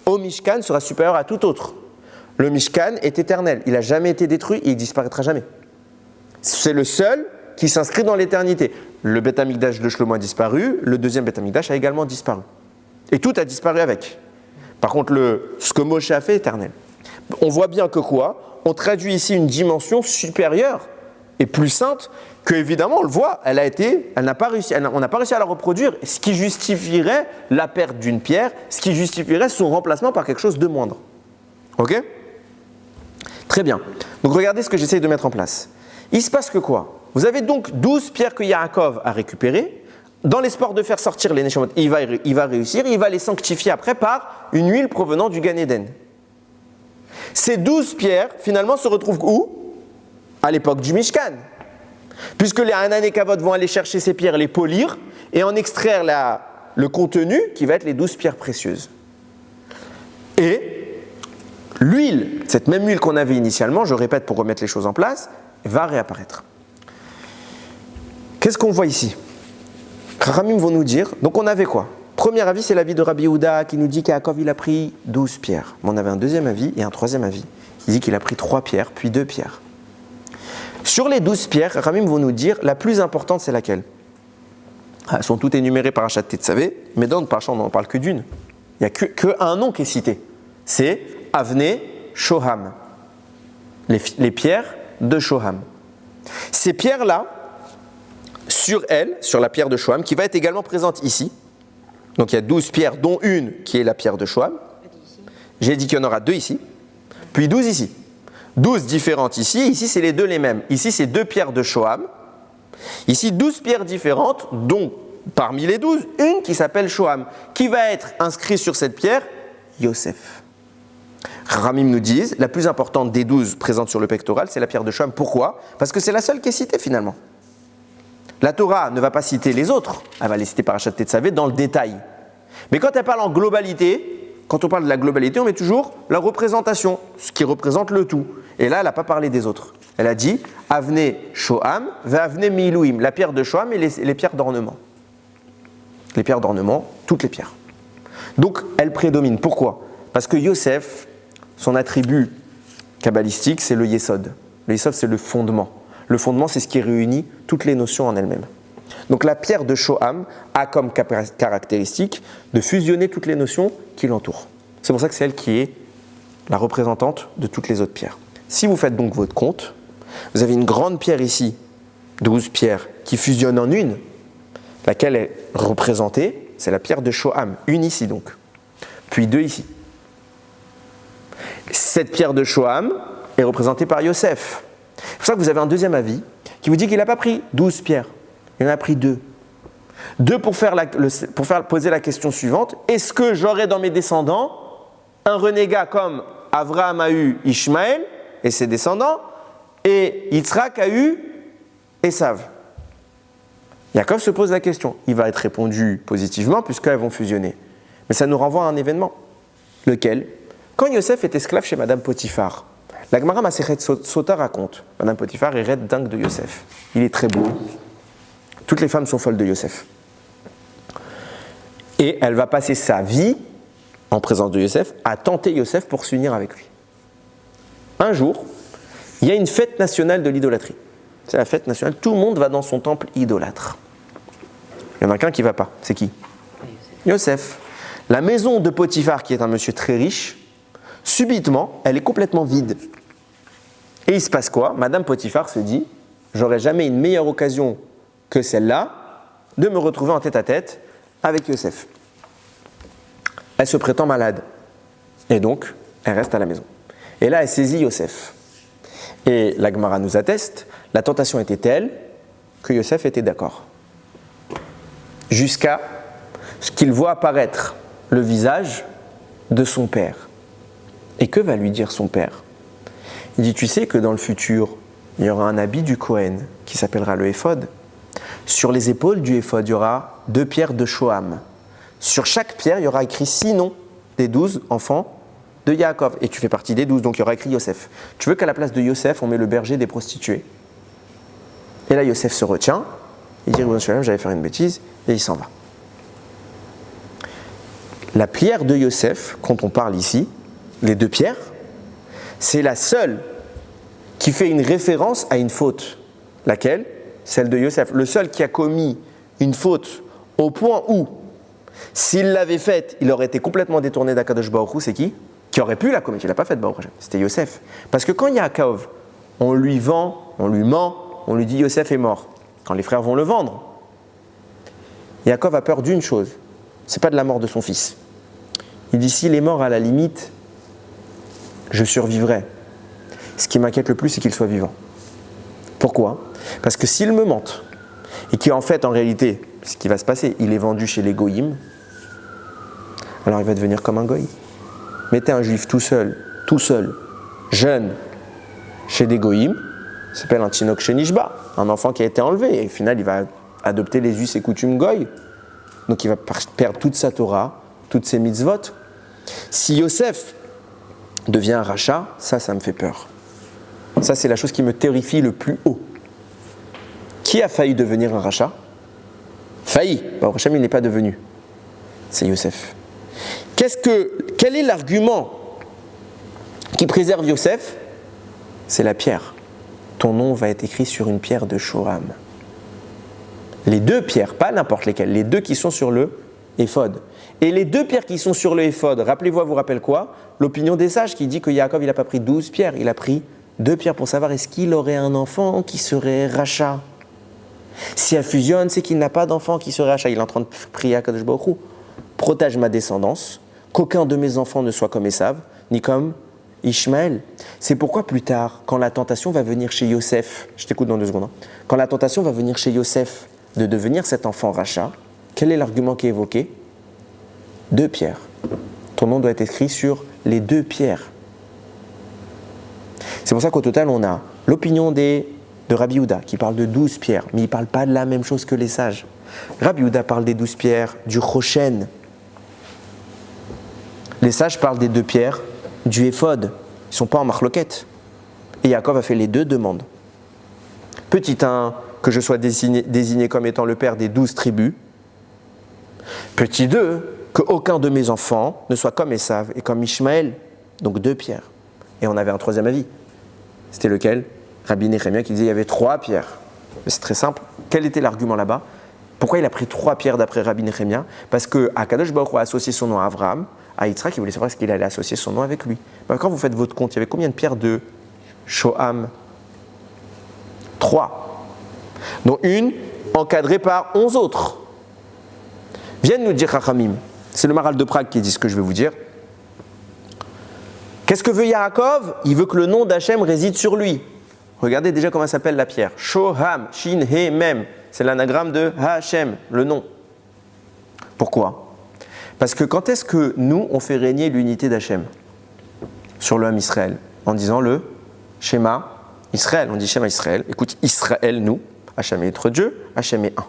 au Mishkan sera supérieure à tout autre. Le Mishkan est éternel, il n'a jamais été détruit et il disparaîtra jamais. C'est le seul qui s'inscrit dans l'éternité. Le Beth Amikdash de Shlomo a disparu, le deuxième Beth Amikdash a également disparu. Et tout a disparu avec. Par contre, ce que Moshe a fait est éternel. On voit bien que quoi ? On traduit ici une dimension supérieure et plus sainte que, évidemment, on le voit, on n'a pas réussi à la reproduire, ce qui justifierait la perte d'une pierre, ce qui justifierait son remplacement par quelque chose de moindre. Ok ? Très bien. Donc regardez ce que j'essaye de mettre en place. Il se passe que quoi ? Vous avez donc 12 pierres que Yaakov a récupérées. Dans l'espoir de faire sortir les Neshamot, il va réussir, il va les sanctifier après par une huile provenant du Gan Eden. Ces 12 pierres, finalement, se retrouvent où ? À l'époque du Mishkan. Puisque les Hanan et Kavod vont aller chercher ces pierres, les polir et en extraire le contenu qui va être les 12 pierres précieuses. Et l'huile, cette même huile qu'on avait initialement, je répète pour remettre les choses en place, va réapparaître. Qu'est-ce qu'on voit ici ? Chachamim vont nous dire, donc on avait quoi ? Premier avis, c'est l'avis de Rabbi Yehuda qui nous dit qu'Yaakov il a pris 12 pierres. Mais on avait un deuxième avis et un troisième avis. Il dit qu'il a pris 3 pierres, puis 2 pierres. Sur les 12 pierres, Chachamim vont nous dire, la plus importante c'est laquelle ? Elles sont toutes énumérées par Achat Tetzavé, mais dans notre parasha on n'en parle que d'une. Il n'y a qu'un nom qui est cité. C'est Avnei Shoham. Les pierres de Shoham. Ces pierres-là, sur elle, sur la pierre de Shoham, qui va être également présente ici. Donc il y a 12 pierres, dont une qui est la pierre de Shoham. J'ai dit qu'il y en aura 2 ici, puis 12 ici. 12 différentes ici, ici c'est les 2 les mêmes. Ici c'est 2 pierres de Shoham. Ici 12 pierres différentes, dont parmi les 12, une qui s'appelle Shoham, qui va être inscrite sur cette pierre, Yosef. Ramim nous disent, la plus importante des 12 présentes sur le pectoral, c'est la pierre de Shoham. Pourquoi ? Parce que c'est la seule qui est citée finalement. La Torah ne va pas citer les autres, elle va les citer par Achat Tetzavé dans le détail. Mais quand elle parle en globalité, quand on parle de la globalité, on met toujours la représentation, ce qui représente le tout. Et là, elle n'a pas parlé des autres. Elle a dit Avnei Shoham, Avnei Miluim, la pierre de Shoham et les pierres d'ornement. Les pierres d'ornement, toutes les pierres. Donc, elle prédomine. Pourquoi ? Parce que Yosef, son attribut kabbalistique, c'est le Yesod. Le Yesod, c'est le fondement. Le fondement, c'est ce qui réunit toutes les notions en elles-mêmes. Donc la pierre de Shoham a comme caractéristique de fusionner toutes les notions qui l'entourent. C'est pour ça que c'est elle qui est la représentante de toutes les autres pierres. Si vous faites donc votre compte, vous avez une grande pierre ici, 12 pierres, qui fusionnent en une, laquelle est représentée, c'est la pierre de Shoham, une ici donc, puis 2 ici. Cette pierre de Shoham est représentée par Yosef. C'est pour ça que vous avez un deuxième avis qui vous dit qu'il n'a pas pris 12 pierres, il en a pris 2. 2 pour poser la question suivante, est-ce que j'aurai dans mes descendants un renégat comme Avraham a eu Ishmaël et ses descendants, et Yitzhak a eu Esav. Yaakov se pose la question, il va être répondu positivement puisqu'elles vont fusionner. Mais ça nous renvoie à un événement. Lequel ? Quand Yosef est esclave chez Madame Potiphar, la Gemara Masechet Sota raconte, Madame Potiphar est raide dingue de Yosef. Il est très beau. Toutes les femmes sont folles de Yosef. Et elle va passer sa vie, en présence de Yosef, à tenter Yosef pour s'unir avec lui. Un jour, il y a une fête nationale de l'idolâtrie. C'est la fête nationale, tout le monde va dans son temple idolâtre. Il n'y en a qu'un qui ne va pas. C'est qui ? Yosef. La maison de Potiphar, qui est un monsieur très riche, subitement, elle est complètement vide. Et il se passe quoi ? Madame Potiphar se dit, j'aurais jamais une meilleure occasion que celle-là de me retrouver en tête-à-tête avec Yosef. Elle se prétend malade. Et donc, elle reste à la maison. Et là, elle saisit Yosef. Et la Gemara nous atteste, la tentation était telle que Yosef était d'accord. Jusqu'à ce qu'il voit apparaître le visage de son père. Et que va lui dire son père ? Il dit, tu sais que dans le futur, il y aura un habit du Kohen qui s'appellera le éphod. Sur les épaules du éphod, il y aura 2 pierres de Shoham. Sur chaque pierre, il y aura écrit 6 noms des 12 enfants de Yaakov. Et tu fais partie des 12, donc il y aura écrit Yosef. Tu veux qu'à la place de Yosef, on met le berger des prostituées ? Et là, Yosef se retient, il dit, j'allais faire une bêtise, et il s'en va. La pierre de Yosef, quand on parle ici, les deux pierres, c'est la seule qui fait une référence à une faute. Laquelle? Celle de Yosef. Le seul qui a commis une faute au point où, s'il l'avait faite, il aurait été complètement détourné d'Akadosh Baruch Hu, c'est qui? Qui aurait pu la commettre, il n'a pas fait Baruch Hashem, c'était Yosef. Parce que quand Yaakov, on lui vend, on lui ment, on lui dit Yosef est mort. Quand les frères vont le vendre, Yaakov a peur d'une chose, c'est pas de la mort de son fils. Il dit s'il est mort à la limite, je survivrai. Ce qui m'inquiète le plus, c'est qu'il soit vivant. Pourquoi? Parce que s'il me mente, et qu'en fait, en réalité, ce qui va se passer, il est vendu chez les goïms, alors il va devenir comme un goï. Mettez un juif tout seul, jeune, chez des goïms, ça s'appelle un tinok shenishba, un enfant qui a été enlevé, et au final, il va adopter les us et coutumes goï. Donc il va perdre toute sa Torah, toutes ses mitzvot. Si Yosef devient un rachat, ça me fait peur. Ça, c'est la chose qui me terrifie le plus haut. Qui a failli devenir un rachat? Failli. Baruch Hashem, il n'est pas devenu. C'est Yosef. Quel est l'argument qui préserve Yosef? C'est la pierre. Ton nom va être écrit sur une pierre de Shoham. Les deux pierres, pas n'importe lesquelles, les deux qui sont sur le éphod. Et les deux pierres qui sont sur le éphod, rappelez-vous, vous rappelle quoi? L'opinion des sages qui dit que Yaakov, il n'a pas pris 12 pierres, il a pris 2 pierres pour savoir est-ce qu'il aurait un enfant qui serait rachat. Si elle fusionne, c'est qu'il n'a pas d'enfant qui serait rachat. Il est en train de prier à Kadosh Baruch Hu. Protège ma descendance, qu'aucun de mes enfants ne soit comme Esav, ni comme Ishmaël. C'est pourquoi plus tard, quand la tentation va venir chez Yosef, je t'écoute dans 2 secondes, quand la tentation va venir chez Yosef de devenir cet enfant rachat, quel est l'argument qui est évoqué? 2 pierres. Ton nom doit être écrit sur les 2 pierres. C'est pour ça qu'au total, on a l'opinion de Rabbi Yehuda qui parle de 12 pierres, mais il ne parle pas de la même chose que les sages. Rabbi Yehuda parle des 12 pierres du Choshen. Les sages parlent des 2 pierres du Éphod. Ils ne sont pas en marloquette. Et Yaakov a fait les 2 demandes. Petit 1, que je sois désigné comme étant le père des 12 tribus. Petit 2, qu'aucun de mes enfants ne soit comme Esav et comme Ishmaël. Donc 2 pierres. Et on avait un 3e avis. C'était lequel? Rabbi Nehemia qui disait qu'il y avait 3 pierres. Mais c'est très simple. Quel était l'argument là-bas? Pourquoi il a pris 3 pierres d'après Rabbi Nehemia? Parce que Akadosh Baruch Hu a associé son nom à Abraham, à Yitzhak, il voulait savoir ce qu'il allait associer son nom avec lui. Quand vous faites votre compte, il y avait combien de pierres de Shoham? 3. Dont une encadrée par 11 autres. Viennent nous dire Chachamim. C'est le Maral de Prague qui dit ce que je vais vous dire. Qu'est-ce que veut Yaakov? Il veut que le nom d'Hachem réside sur lui. Regardez déjà comment s'appelle la pierre. Shoham, Shin, He, Mem. C'est l'anagramme de Hachem, le nom. Pourquoi? Parce que quand est-ce que nous, on fait régner l'unité d'Hachem sur le Ham Israël? En disant le Shema Israël. On dit Shema Israël. Écoute, Israël, nous. Hachem est notre Dieu, Hachem est un.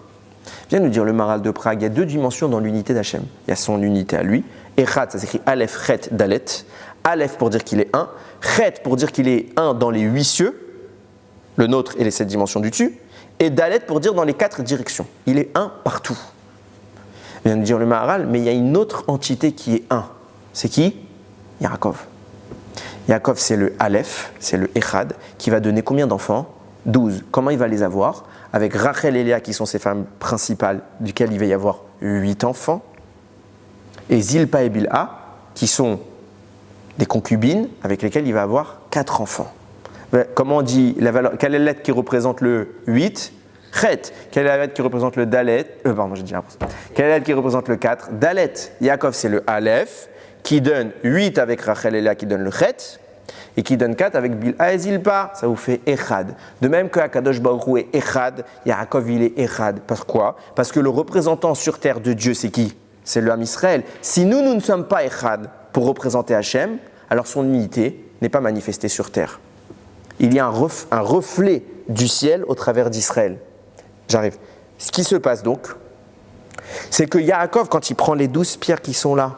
Vient nous dire le Maral de Prague, il y a 2 dimensions dans l'unité d'Hachem. Il y a son unité à lui. Echad, ça s'écrit Aleph, Chet, Dalet. Aleph pour dire qu'il est un. Chet pour dire qu'il est un dans les 8 cieux. Le nôtre et les 7 dimensions du dessus. Et Dalet pour dire dans les 4 directions. Il est un partout. Vient nous dire le Maharal, mais il y a une autre entité qui est un. C'est qui? Yaakov. Yaakov, c'est le Aleph, c'est le Echad, qui va donner combien d'enfants? 12. Comment il va les avoir? Avec Rachel et Léa, qui sont ses femmes principales, duquel il va y avoir 8 enfants. Et Zilpa et Bilha, qui sont des concubines, avec lesquelles il va avoir 4 enfants. Comment on dit la valeur? Quelle est la lettre qui représente le 8? Chet. Quelle est la lettre qui représente le Dalet? Pardon, j'ai dit un peu. Quelle est la lettre qui représente le 4? Dalet. Yaakov, c'est le Aleph, qui donne 8 avec Rachel et Léa, qui donne le Chet, et qui donne 4 avec Bilha et Zilpa. Ça vous fait Echad. De même que Akadosh Baruch Hu est Echad, Yaakov, il est Echad. Pourquoi? Parce que le représentant sur terre de Dieu, c'est qui? C'est le Ham Israël. Si nous ne sommes pas Echad pour représenter Hachem, alors son unité n'est pas manifestée sur terre. Il y a un reflet du ciel au travers d'Israël. J'arrive. Ce qui se passe donc, c'est que Yaakov, quand il prend les 12 pierres qui sont là,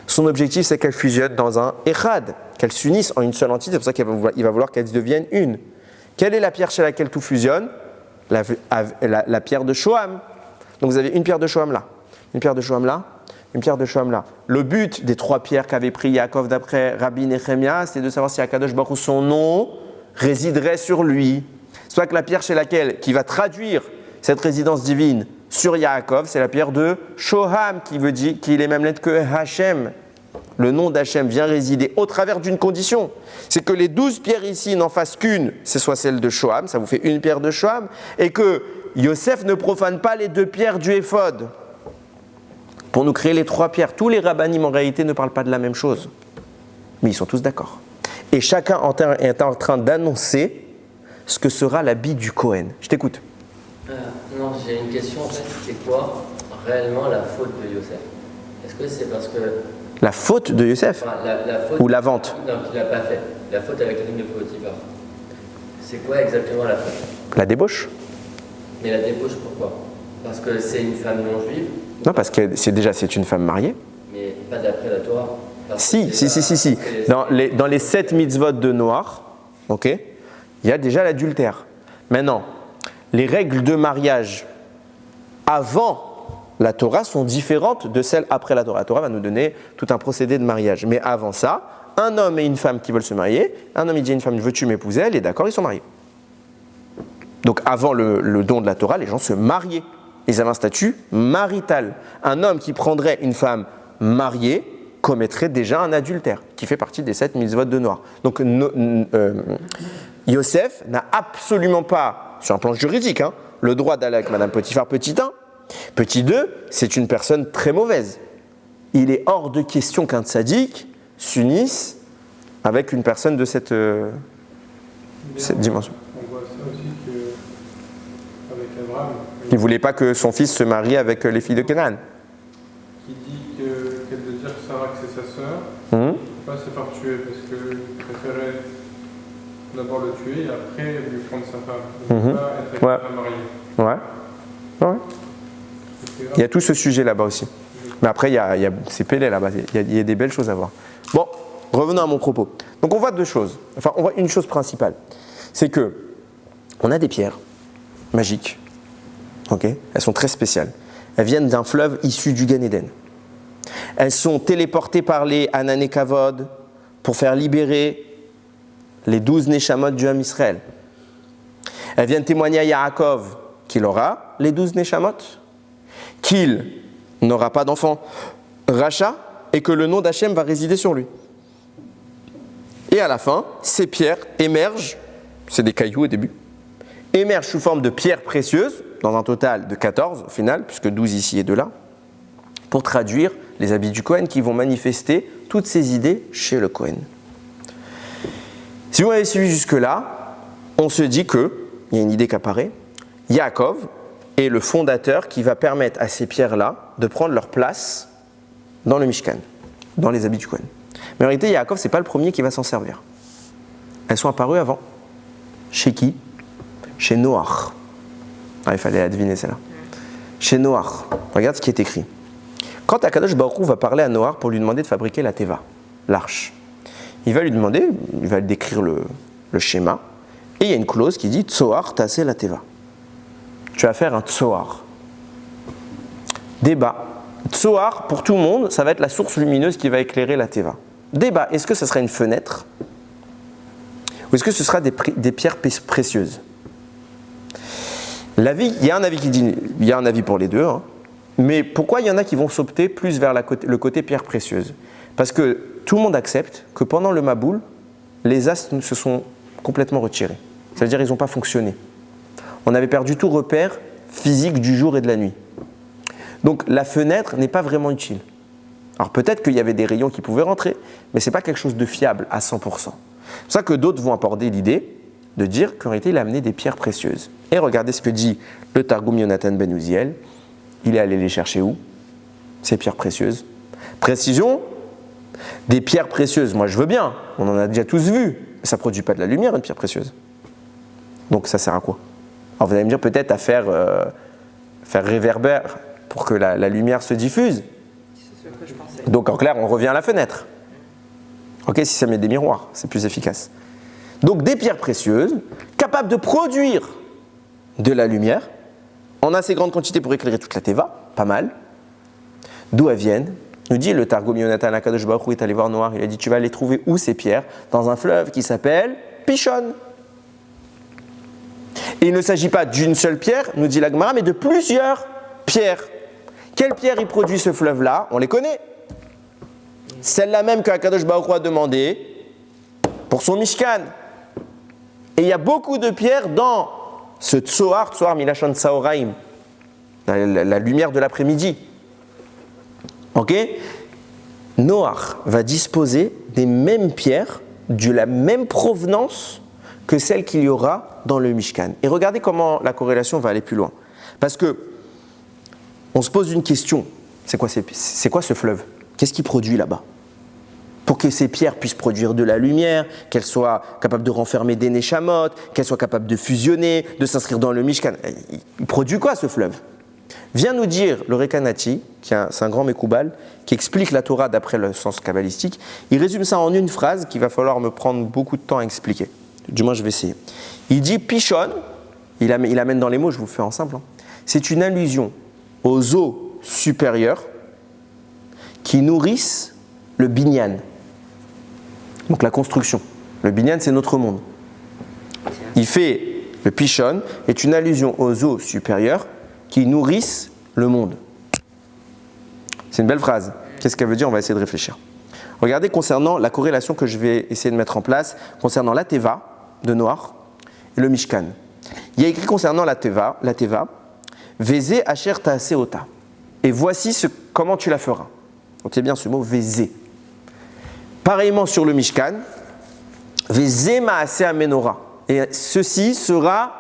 son objectif c'est qu'elles fusionnent dans un Echad, qu'elles s'unissent en une seule entité. C'est pour ça qu'il va vouloir qu'elles deviennent une. Quelle est la pierre chez laquelle tout fusionne? la pierre de Shoham. Donc vous avez une pierre de Shoham là, une pierre de Shoham là, une pierre de Shoham là. Le but des 3 pierres qu'avait pris Yaakov d'après Rabbi Nehemia, c'était de savoir si Akadosh Baruch Hu, son nom, résiderait sur lui. Soit que la pierre chez laquelle, qui va traduire cette résidence divine sur Yaakov, c'est la pierre de Shoham, qui veut dire qu'il est même lettre que Hachem. Le nom d'Hachem vient résider au travers d'une condition. C'est que les 12 pierres ici n'en fassent qu'une, c'est soit celle de Shoham, ça vous fait une pierre de Shoham, et que Yosef ne profane pas les 2 pierres du éphod. Pour nous créer les 3 pierres. Tous les rabbinim en réalité ne parlent pas de la même chose. Mais ils sont tous d'accord. Et chacun est en train d'annoncer ce que sera l'habit du Kohen. Je t'écoute. Non, j'ai une question en fait. C'est quoi réellement la faute de Yosef? Est-ce que c'est parce que. La faute de Yosef la faute ou la vente? Non, qu'il n'a pas fait. La faute avec la ligne de Potiphar. C'est quoi exactement la faute? La débauche. Mais la débauche, pourquoi? Parce que c'est une femme non juive? Non, parce que c'est une femme mariée. Mais pas d'après la Torah. Si. Dans les 7 mitzvot de Noach, ok, il y a déjà l'adultère. Maintenant, les règles de mariage avant la Torah sont différentes de celles après la Torah. La Torah va nous donner tout un procédé de mariage. Mais avant ça, un homme et une femme qui veulent se marier, un homme il dit à une femme, veux-tu m'épouser? Elle est d'accord, ils sont mariés. Donc avant le don de la Torah, les gens se mariaient. Ils avaient un statut marital. Un homme qui prendrait une femme mariée commettrait déjà un adultère, qui fait partie des 7 mitzvot de Noach. Donc Yosef n'a absolument pas, sur un plan juridique, le droit d'aller avec Madame Potiphar, petit 1. Petit 2, c'est une personne très mauvaise. Il est hors de question qu'un tzaddik s'unisse avec une personne de cette dimension. On voit ça aussi qu'avec Abraham. Il ne voulait pas que son fils se marie avec les filles de Canaan. Qui dit qu'elle veut dire Sarah que c'est sa sœur, il ne peut pas se faire tuer parce qu'il préférait d'abord le tuer et après lui prendre sa femme. Il ne peut pas être avec sa mariée. Ouais. Il y a tout ce sujet là-bas aussi. Mais après, c'est Pélé là-bas. Il y a des belles choses à voir. Bon, revenons à mon propos. Donc on voit 2 choses. Enfin, on voit une chose principale. C'est que on a des pierres magiques. Ok, elles sont très spéciales. Elles viennent d'un fleuve issu du Gan Eden. Elles sont téléportées par les Anané Kavod pour faire libérer les 12 Neshamot du Ham Israël. Elles viennent témoigner à Yaakov qu'il aura les 12 Neshamot, qu'il n'aura pas d'enfant Racha et que le nom d'Hachem va résider sur lui. Et à la fin, ces pierres émergent, c'est des cailloux au début, émergent sous forme de pierres précieuses, dans un total de 14 au final, puisque 12 ici et 2 là, pour traduire les habits du Kohen qui vont manifester toutes ces idées chez le Kohen. Si vous m'avez suivi jusque-là, on se dit qu'il y a une idée qui apparaît. Yaakov est le fondateur qui va permettre à ces pierres-là de prendre leur place dans le Mishkan, dans les habits du Kohen. Mais en réalité, Yaakov, ce n'est pas le premier qui va s'en servir. Elles sont apparues avant. Chez qui? Chez Noach. Ah, il fallait la deviner celle-là. Chez Noach. Regarde ce qui est écrit. Quand Akadosh Baruch Hu va parler à Noach pour lui demander de fabriquer la Teva, l'arche, il va lui demander, il va décrire le schéma, et il y a une clause qui dit Tsoar tasé la Teva. Tu vas faire un Tsoar. Débat. Tsoar, pour tout le monde, ça va être la source lumineuse qui va éclairer la Teva. Débat. Est-ce que ça sera une fenêtre ou est-ce que ce sera des pierres précieuses? Il y a un avis qui dit, il y a un avis pour les deux, mais pourquoi il y en a qui vont s'opter plus vers le côté pierre précieuse? Parce que tout le monde accepte que pendant le Maboul, les astres se sont complètement retirés. C'est-à-dire qu'ils n'ont pas fonctionné. On avait perdu tout repère physique du jour et de la nuit. Donc la fenêtre n'est pas vraiment utile. Alors peut-être qu'il y avait des rayons qui pouvaient rentrer, mais ce n'est pas quelque chose de fiable à 100%. C'est pour ça que d'autres vont aborder l'idée de dire qu'en réalité il a amené des pierres précieuses. Et regardez ce que dit le Targum Yonatan Ben Uziel. Il est allé les chercher où? Ces pierres précieuses. Précision, des pierres précieuses, moi je veux bien, on en a déjà tous vu, mais ça ne produit pas de la lumière une pierre précieuse. Donc ça sert à quoi? Alors vous allez me dire peut-être à faire réverbère pour que la lumière se diffuse. C'est ce que je pensais. Donc en clair, on revient à la fenêtre. Ok, si ça met des miroirs, c'est plus efficace. Donc des pierres précieuses, capables de produire de la lumière, en assez grande quantité pour éclairer toute la Teva, pas mal. D'où elles viennent? Nous dit le Targum Yonatan Akadosh Baruch Hu est allé voir Noach, il a dit tu vas aller trouver où ces pierres? Dans un fleuve qui s'appelle Pishon. Et il ne s'agit pas d'une seule pierre, nous dit la Gemara, mais de plusieurs pierres. Quelles pierres il produit ce fleuve-là? On les connaît. Celle-là même que Akadosh Baruch Hu a demandé pour son Mishkan. Et il y a beaucoup de pierres dans ce Tsoar Milachon Tsaoraim, la lumière de l'après-midi. Ok? Noach va disposer des mêmes pierres, de la même provenance que celle qu'il y aura dans le Mishkan. Et regardez comment la corrélation va aller plus loin. Parce que on se pose une question. C'est quoi ce fleuve? Qu'est-ce qu'il produit là-bas? Pour que ces pierres puissent produire de la lumière, qu'elles soient capables de renfermer des neshamot, qu'elles soient capables de fusionner, de s'inscrire dans le Mishkan. Il produit quoi ce fleuve? Vient nous dire le Rekanati, c'est un grand Mekoubal, qui explique la Torah d'après le sens kabbalistique. Il résume ça en une phrase qu'il va falloir me prendre beaucoup de temps à expliquer. Du moins, je vais essayer. Il dit Pishon, il amène dans les mots, je vous le fais en simple. C'est une allusion aux eaux supérieures qui nourrissent le binyan. Donc la construction. Le binyan, c'est notre monde. Il fait, le Pishon est une allusion aux eaux supérieures qui nourrissent le monde. C'est une belle phrase. Qu'est-ce qu'elle veut dire? On va essayer de réfléchir. Regardez concernant la corrélation que je vais essayer de mettre en place concernant la Teva de Noach et le Mishkan. Il y a écrit concernant la Teva, Vézé Asher Taaseota. Et voici comment tu la feras. Notez bien ce mot Vézé. Pareillement sur le Mishkan, Vézé Maaseh Amenora. Et ceci sera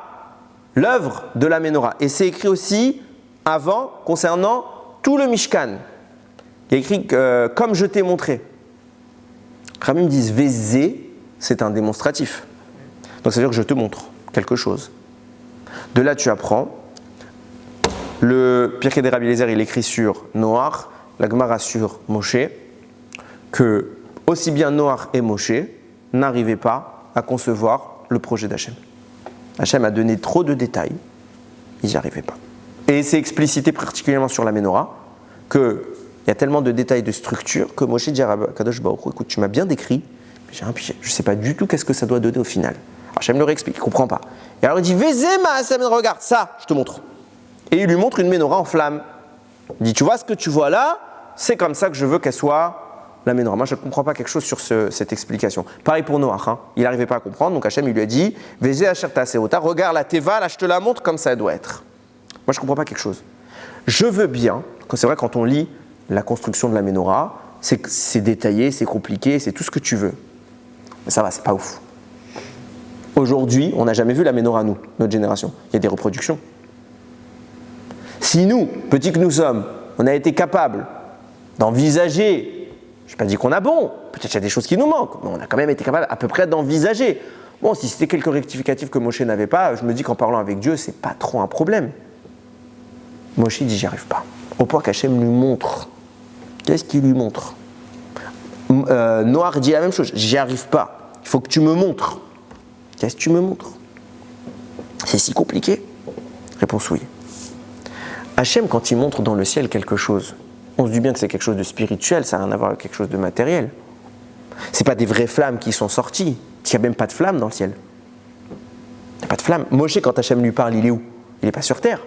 l'œuvre de la Menorah. Et c'est écrit aussi avant concernant tout le Mishkan. Il y a écrit comme je t'ai montré. Ramim disent Vézé, c'est un démonstratif. Donc ça veut dire que je te montre quelque chose. De là tu apprends. Le Pirkei de Rabbi Eliezer, il écrit sur Noach, la Gemara sur Moshe, que aussi bien Noach et Moshe n'arrivaient pas à concevoir le projet d'Hachem. Hachem a donné trop de détails, ils n'y arrivaient pas. Et c'est explicité particulièrement sur la Menorah, qu'il y a tellement de détails de structure que Moshe dit à Kadosh Baruch Hu, écoute, tu m'as bien décrit, mais je ne sais pas du tout qu'est-ce que ça doit donner au final. Hachem le réexplique, il ne comprend pas. Et alors il dit, Vézé Maaseh, regarde ça, je te montre. Et il lui montre une Menorah en flamme. Il dit, tu vois ce que tu vois là, c'est comme ça que je veux qu'elle soit la Menorah. Moi, je ne comprends pas quelque chose sur cette explication. Pareil pour Noach, il n'arrivait pas à comprendre, donc Hachem il lui a dit, Vézé Asher Taaseota, regarde la Teva, là je te la montre comme ça doit être. Moi, je ne comprends pas quelque chose. Je veux bien, c'est vrai quand on lit la construction de la Menorah, c'est détaillé, c'est compliqué, c'est tout ce que tu veux. Mais ça va, c'est pas ouf. Aujourd'hui, on n'a jamais vu la Menorah, nous, notre génération. Il y a des reproductions. Si nous, petits que nous sommes, on a été capables d'envisager, je n'ai pas dit qu'on a bon, peut-être qu'il y a des choses qui nous manquent, mais on a quand même été capable à peu près d'envisager. Bon, si c'était quelques rectificatifs que Moshe n'avait pas, je me dis qu'en parlant avec Dieu, c'est pas trop un problème. Moshe dit, j'y arrive pas. Au point qu'Hachem lui montre. Qu'est-ce qu'il lui montre? Noach dit la même chose, j'y arrive pas. Il faut que tu me montres. Qu'est-ce que tu me montres? C'est si compliqué? Réponse oui. Hachem, quand il montre dans le ciel quelque chose, on se dit bien que c'est quelque chose de spirituel, ça n'a rien à voir avec quelque chose de matériel. Ce n'est pas des vraies flammes qui sont sorties, parce qu'il n'y a même pas de flammes dans le ciel. Il n'y a pas de flammes. Moshe, quand Hachem lui parle, il est où? Il n'est pas sur terre.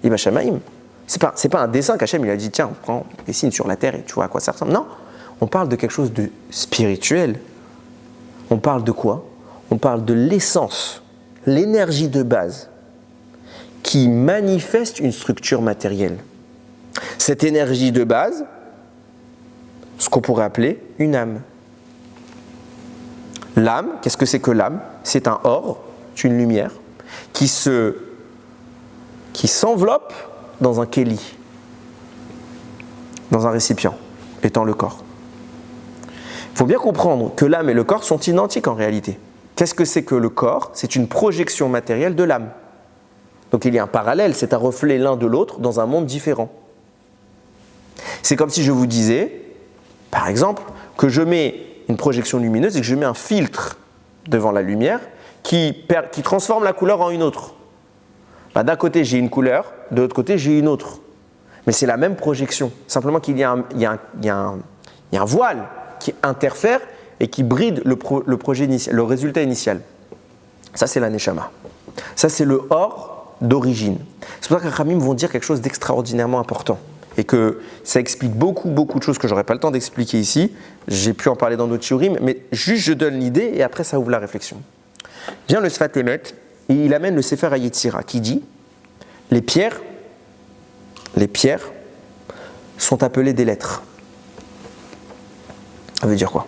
Il est Bashamaïm. Ce n'est pas un dessin qu'Hachem il a dit, tiens, on prend, on dessine sur la terre et tu vois à quoi ça ressemble. Non, on parle de quelque chose de spirituel. On parle de quoi? On parle de l'essence, l'énergie de base qui manifeste une structure matérielle. Cette énergie de base, ce qu'on pourrait appeler une âme. L'âme, qu'est-ce que c'est que l'âme? C'est un or, c'est une lumière, qui s'enveloppe dans un kéli, dans un récipient, étant le corps. Il faut bien comprendre que l'âme et le corps sont identiques en réalité. Qu'est-ce que c'est que le corps? C'est une projection matérielle de l'âme. Donc il y a un parallèle, c'est un reflet l'un de l'autre dans un monde différent. C'est comme si je vous disais, par exemple, que je mets une projection lumineuse et que je mets un filtre devant la lumière qui transforme la couleur en une autre. Bah, d'un côté, j'ai une couleur, de l'autre côté, j'ai une autre. Mais c'est la même projection. Simplement qu'il y a un voile qui interfère et qui bride le projet initial, le résultat initial. Ça, c'est la neshama. Ça, c'est le or d'origine. C'est pour ça que les Chachamim vont dire quelque chose d'extraordinairement important. Et que ça explique beaucoup de choses que j'aurais pas le temps d'expliquer ici. J'ai pu en parler dans d'autres shiurim, mais juste je donne l'idée et après ça ouvre la réflexion. Vient le Sfat Emet et il amène le Sefer HaYetzira qui dit les pierres sont appelées des lettres. Ça veut dire quoi?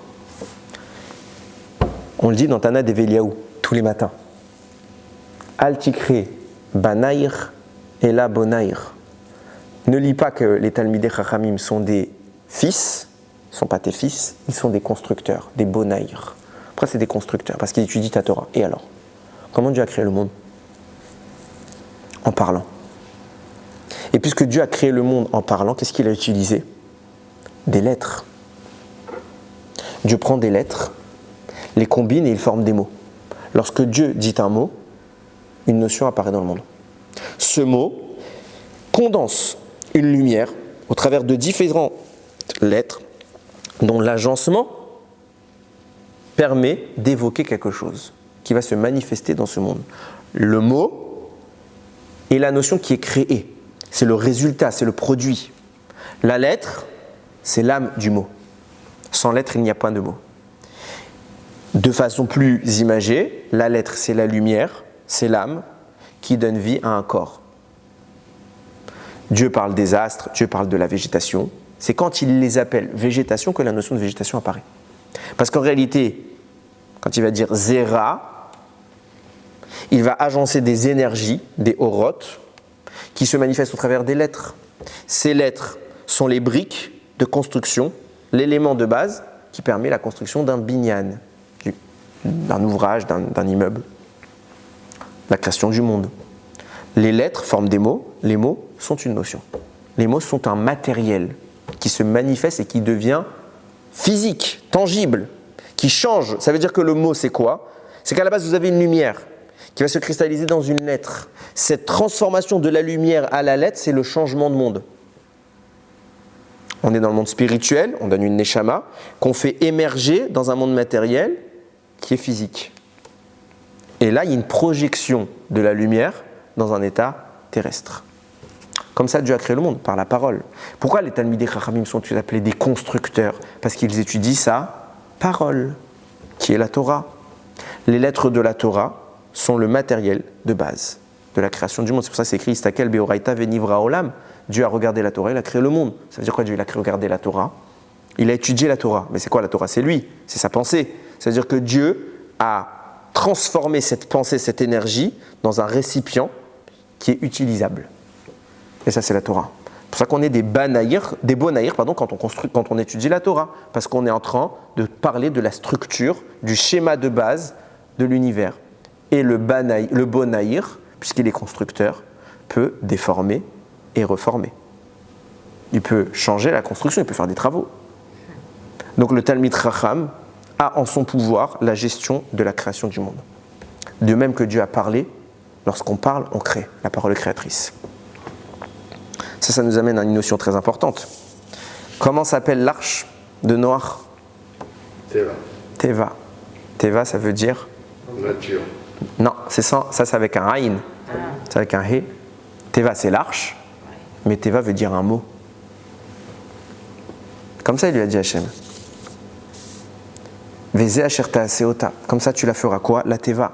On le dit dans Tana d'Eveliaou tous les matins. Al tikre banaïr et la bonaïr. Ne lis pas que les Talmidei Chachamim sont des fils, ils ne sont pas tes fils, ils sont des constructeurs, des bonaïr. Après, c'est des constructeurs parce qu'ils étudient ta Torah. Et alors? Comment Dieu a créé le monde? En parlant. Et puisque Dieu a créé le monde en parlant, qu'est-ce qu'il a utilisé? Des lettres. Dieu prend des lettres, les combine et il forme des mots. Lorsque Dieu dit un mot, une notion apparaît dans le monde. Ce mot condense une lumière au travers de différentes lettres dont l'agencement permet d'évoquer quelque chose qui va se manifester dans ce monde. Le mot est la notion qui est créée. C'est le résultat, c'est le produit. La lettre, c'est l'âme du mot. Sans lettre, il n'y a pas de mot. De façon plus imagée, la lettre, c'est la lumière, c'est l'âme qui donne vie à un corps. Dieu parle des astres, Dieu parle de la végétation. C'est quand il les appelle végétation que la notion de végétation apparaît. Parce qu'en réalité, quand il va dire Zera, il va agencer des énergies, des orotes, qui se manifestent au travers des lettres. Ces lettres sont les briques de construction, l'élément de base qui permet la construction d'un binyan, d'un ouvrage, d'un immeuble, la création du monde. Les lettres forment des mots, les mots sont une notion. Les mots sont un matériel qui se manifeste et qui devient physique, tangible, qui change. Ça veut dire que le mot, c'est quoi? C'est qu'à la base, vous avez une lumière qui va se cristalliser dans une lettre. Cette transformation de la lumière à la lettre, c'est le changement de monde. On est dans le monde spirituel, on donne une neshama, qu'on fait émerger dans un monde matériel qui est physique. Et là, il y a une projection de la lumière dans un état terrestre. Comme ça, Dieu a créé le monde, par la parole. Pourquoi les Talmidei Chachamim sont appelés des constructeurs? Parce qu'ils étudient sa parole, qui est la Torah. Les lettres de la Torah sont le matériel de base de la création du monde. C'est pour ça que c'est écrit Istakel Beoraita Venivra Olam. Dieu a regardé la Torah, il a créé le monde. Ça veut dire quoi? Dieu il a regardé la Torah. Il a étudié la Torah. Mais c'est quoi la Torah? C'est lui, c'est sa pensée. Ça veut dire que Dieu a transformé cette pensée, cette énergie, dans un récipient qui est utilisable. Et ça, c'est la Torah. C'est pour ça qu'on est des bonaïr, quand on étudie la Torah. Parce qu'on est en train de parler de la structure, du schéma de base de l'univers. Et le bonaïr, puisqu'il est constructeur, peut déformer et reformer. Il peut changer la construction, il peut faire des travaux. Donc le Talmid Chacham a en son pouvoir la gestion de la création du monde. De même que Dieu a parlé, lorsqu'on parle, on crée, la parole créatrice. Ça nous amène à une notion très importante. Comment s'appelle l'arche de Noach? Teva. Teva. Teva, ça veut dire? Nature. Non, c'est ça c'est avec un Aïn. C'est avec un He. Teva, c'est l'arche, mais Teva veut dire un mot. Comme ça, il lui a dit Hachem. Veze asher ta'aseota. Comme ça, tu la feras quoi? La Teva.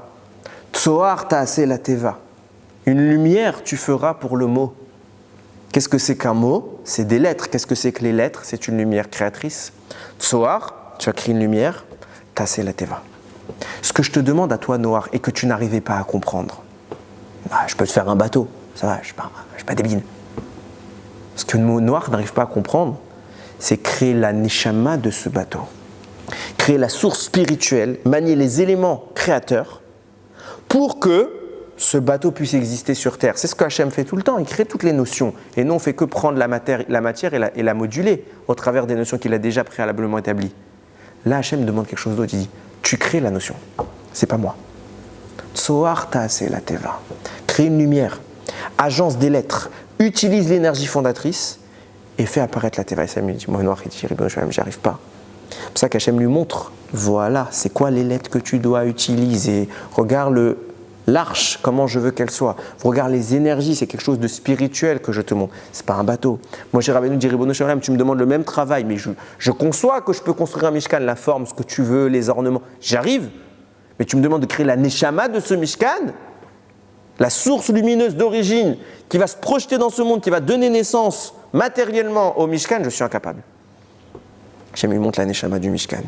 Tsoar ta'ase la Teva. Une lumière, tu feras pour le mot. Qu'est-ce que c'est qu'un mot? C'est des lettres. Qu'est-ce que c'est que les lettres? C'est une lumière créatrice. Tsoar, tu as créé une lumière. Ta'ase la Teva. Ce que je te demande à toi, Noir, et que tu n'arrivais pas à comprendre, je peux te faire un bateau, ça va, je suis pas débile. Ce que Noir n'arrive pas à comprendre, c'est créer la neshama de ce bateau. Créer la source spirituelle, manier les éléments créateurs pour que ce bateau puisse exister sur Terre. C'est ce que Hachem fait tout le temps, il crée toutes les notions. Et nous, on ne fait que prendre la matière et la moduler au travers des notions qu'il a déjà préalablement établies. Là, Hachem demande quelque chose d'autre, il dit, tu crées la notion, c'est pas moi. Tsoar ta'ase la teva. Crée une lumière. agence des lettres, utilise l'énergie fondatrice et fait apparaître la Teva. Et Hachem lui dit, moi, noir, il dit, Ribono Shel Olam, j'y arrive pas. C'est pour ça qu'Hachem lui montre, voilà, c'est quoi les lettres que tu dois utiliser. Regarde l'arche, comment je veux qu'elle soit. Regarde les énergies, c'est quelque chose de spirituel que je te montre. C'est pas un bateau. Moi, j'ai Rabbeinu dit, Ribono Shel Olam, tu me demandes le même travail, mais je conçois que je peux construire un Mishkan, la forme, ce que tu veux, les ornements. J'arrive. Mais tu me demandes de créer la Neshama de ce Mishkan, la source lumineuse d'origine qui va se projeter dans ce monde, qui va donner naissance matériellement au Mishkan, je suis incapable. Hachem lui montre la Neshama du Mishkan.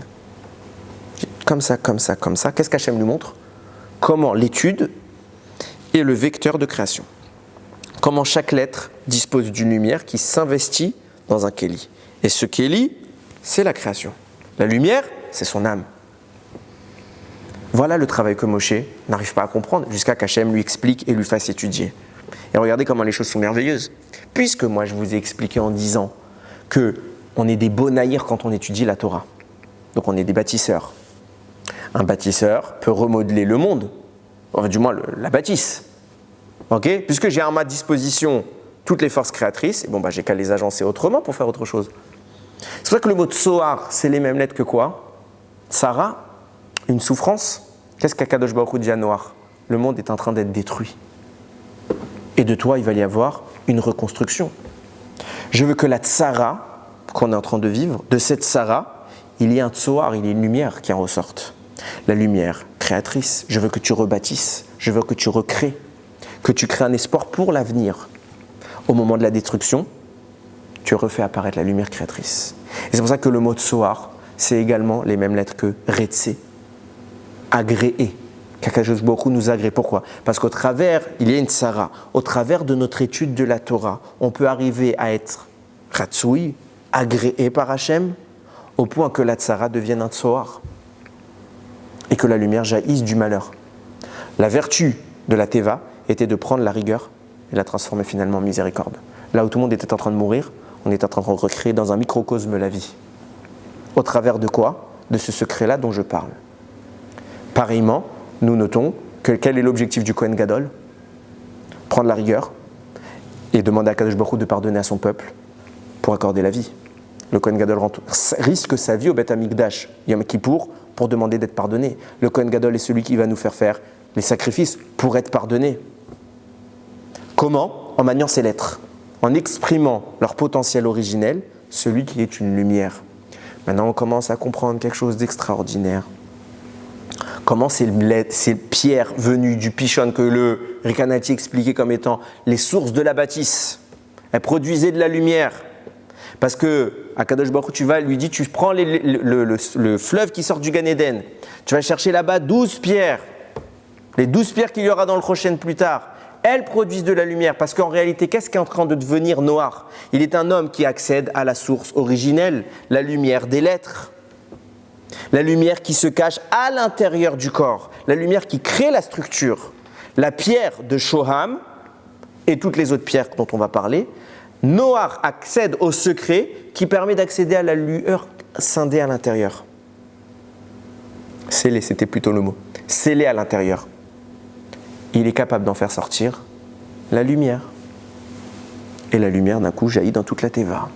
Comme ça, comme ça, comme ça. Qu'est-ce qu'Hachem lui montre? Comment l'étude est le vecteur de création. Comment chaque lettre dispose d'une lumière qui s'investit dans un Kéli. Et ce Kéli, c'est la création. La lumière, c'est son âme. Voilà le travail que Moshe n'arrive pas à comprendre jusqu'à qu'Hachem lui explique et lui fasse étudier. Et regardez comment les choses sont merveilleuses. Puisque moi je vous ai expliqué en disant qu'on est des beaux naïrs quand on étudie la Torah. Donc on est des bâtisseurs. Un bâtisseur peut remodeler le monde, enfin du moins la bâtisse. Okay? Puisque j'ai à ma disposition toutes les forces créatrices, et bon, j'ai qu'à les agencer autrement pour faire autre chose. C'est pour ça que le mot tsoar, c'est les mêmes lettres que quoi? Tsara, une souffrance. Qu'est-ce qu'Akadosh Baruch Hu dit à Noach? Le monde est en train d'être détruit. Et de toi, il va y avoir une reconstruction. Je veux que la tsara qu'on est en train de vivre, de cette tsara, il y ait un tsoar, il y ait une lumière qui en ressorte. La lumière créatrice. Je veux que tu rebâtisses. Je veux que tu recrées. Que tu crées un espoir pour l'avenir. Au moment de la destruction, tu refais apparaître la lumière créatrice. Et c'est pour ça que le mot tsoar, c'est également les mêmes lettres que retsé. Agréé, qu'Akadosh Baruch Hu nous agrée. Pourquoi? Parce qu'au travers, il y a une tsara. Au travers de notre étude de la Torah, on peut arriver à être ratsoui, agréé par Hachem, au point que la tsara devienne un tsoar et que la lumière jaillisse du malheur. La vertu de la teva était de prendre la rigueur et la transformer finalement en miséricorde. Là où tout le monde était en train de mourir, on est en train de recréer dans un microcosme la vie. Au travers de quoi? De ce secret-là dont je parle. Pareillement, nous notons que quel est l'objectif du Kohen Gadol? Prendre la rigueur et demander à Kadosh Baruch Hu de pardonner à son peuple pour accorder la vie. Le Kohen Gadol risque sa vie au Beth Amikdash, Yom Kippour, pour demander d'être pardonné. Le Kohen Gadol est celui qui va nous faire les sacrifices pour être pardonné. Comment? En maniant ces lettres, en exprimant leur potentiel originel, celui qui est une lumière. Maintenant, on commence à comprendre quelque chose d'extraordinaire. Comment ces pierres venues du Pishon que le Rekanati expliquait comme étant les sources de la bâtisse, elles produisaient de la lumière. Parce que à Kadosh Baruch Hu, tu vas lui dis, tu prends le fleuve qui sort du Gan Eden, tu vas chercher là-bas 12 pierres, les 12 pierres qu'il y aura dans le Choshen plus tard. Elles produisent de la lumière parce qu'en réalité, qu'est-ce qui est en train de devenir noir? Il est un homme qui accède à la source originelle, la lumière des lettres. La lumière qui se cache à l'intérieur du corps, la lumière qui crée la structure. La pierre de Shoham et toutes les autres pierres dont on va parler, Noach accède au secret qui permet d'accéder à la lueur scindée à l'intérieur. Scellé, c'était plutôt le mot. Scellé à l'intérieur. Il est capable d'en faire sortir la lumière. Et la lumière, d'un coup, jaillit dans toute la Teva.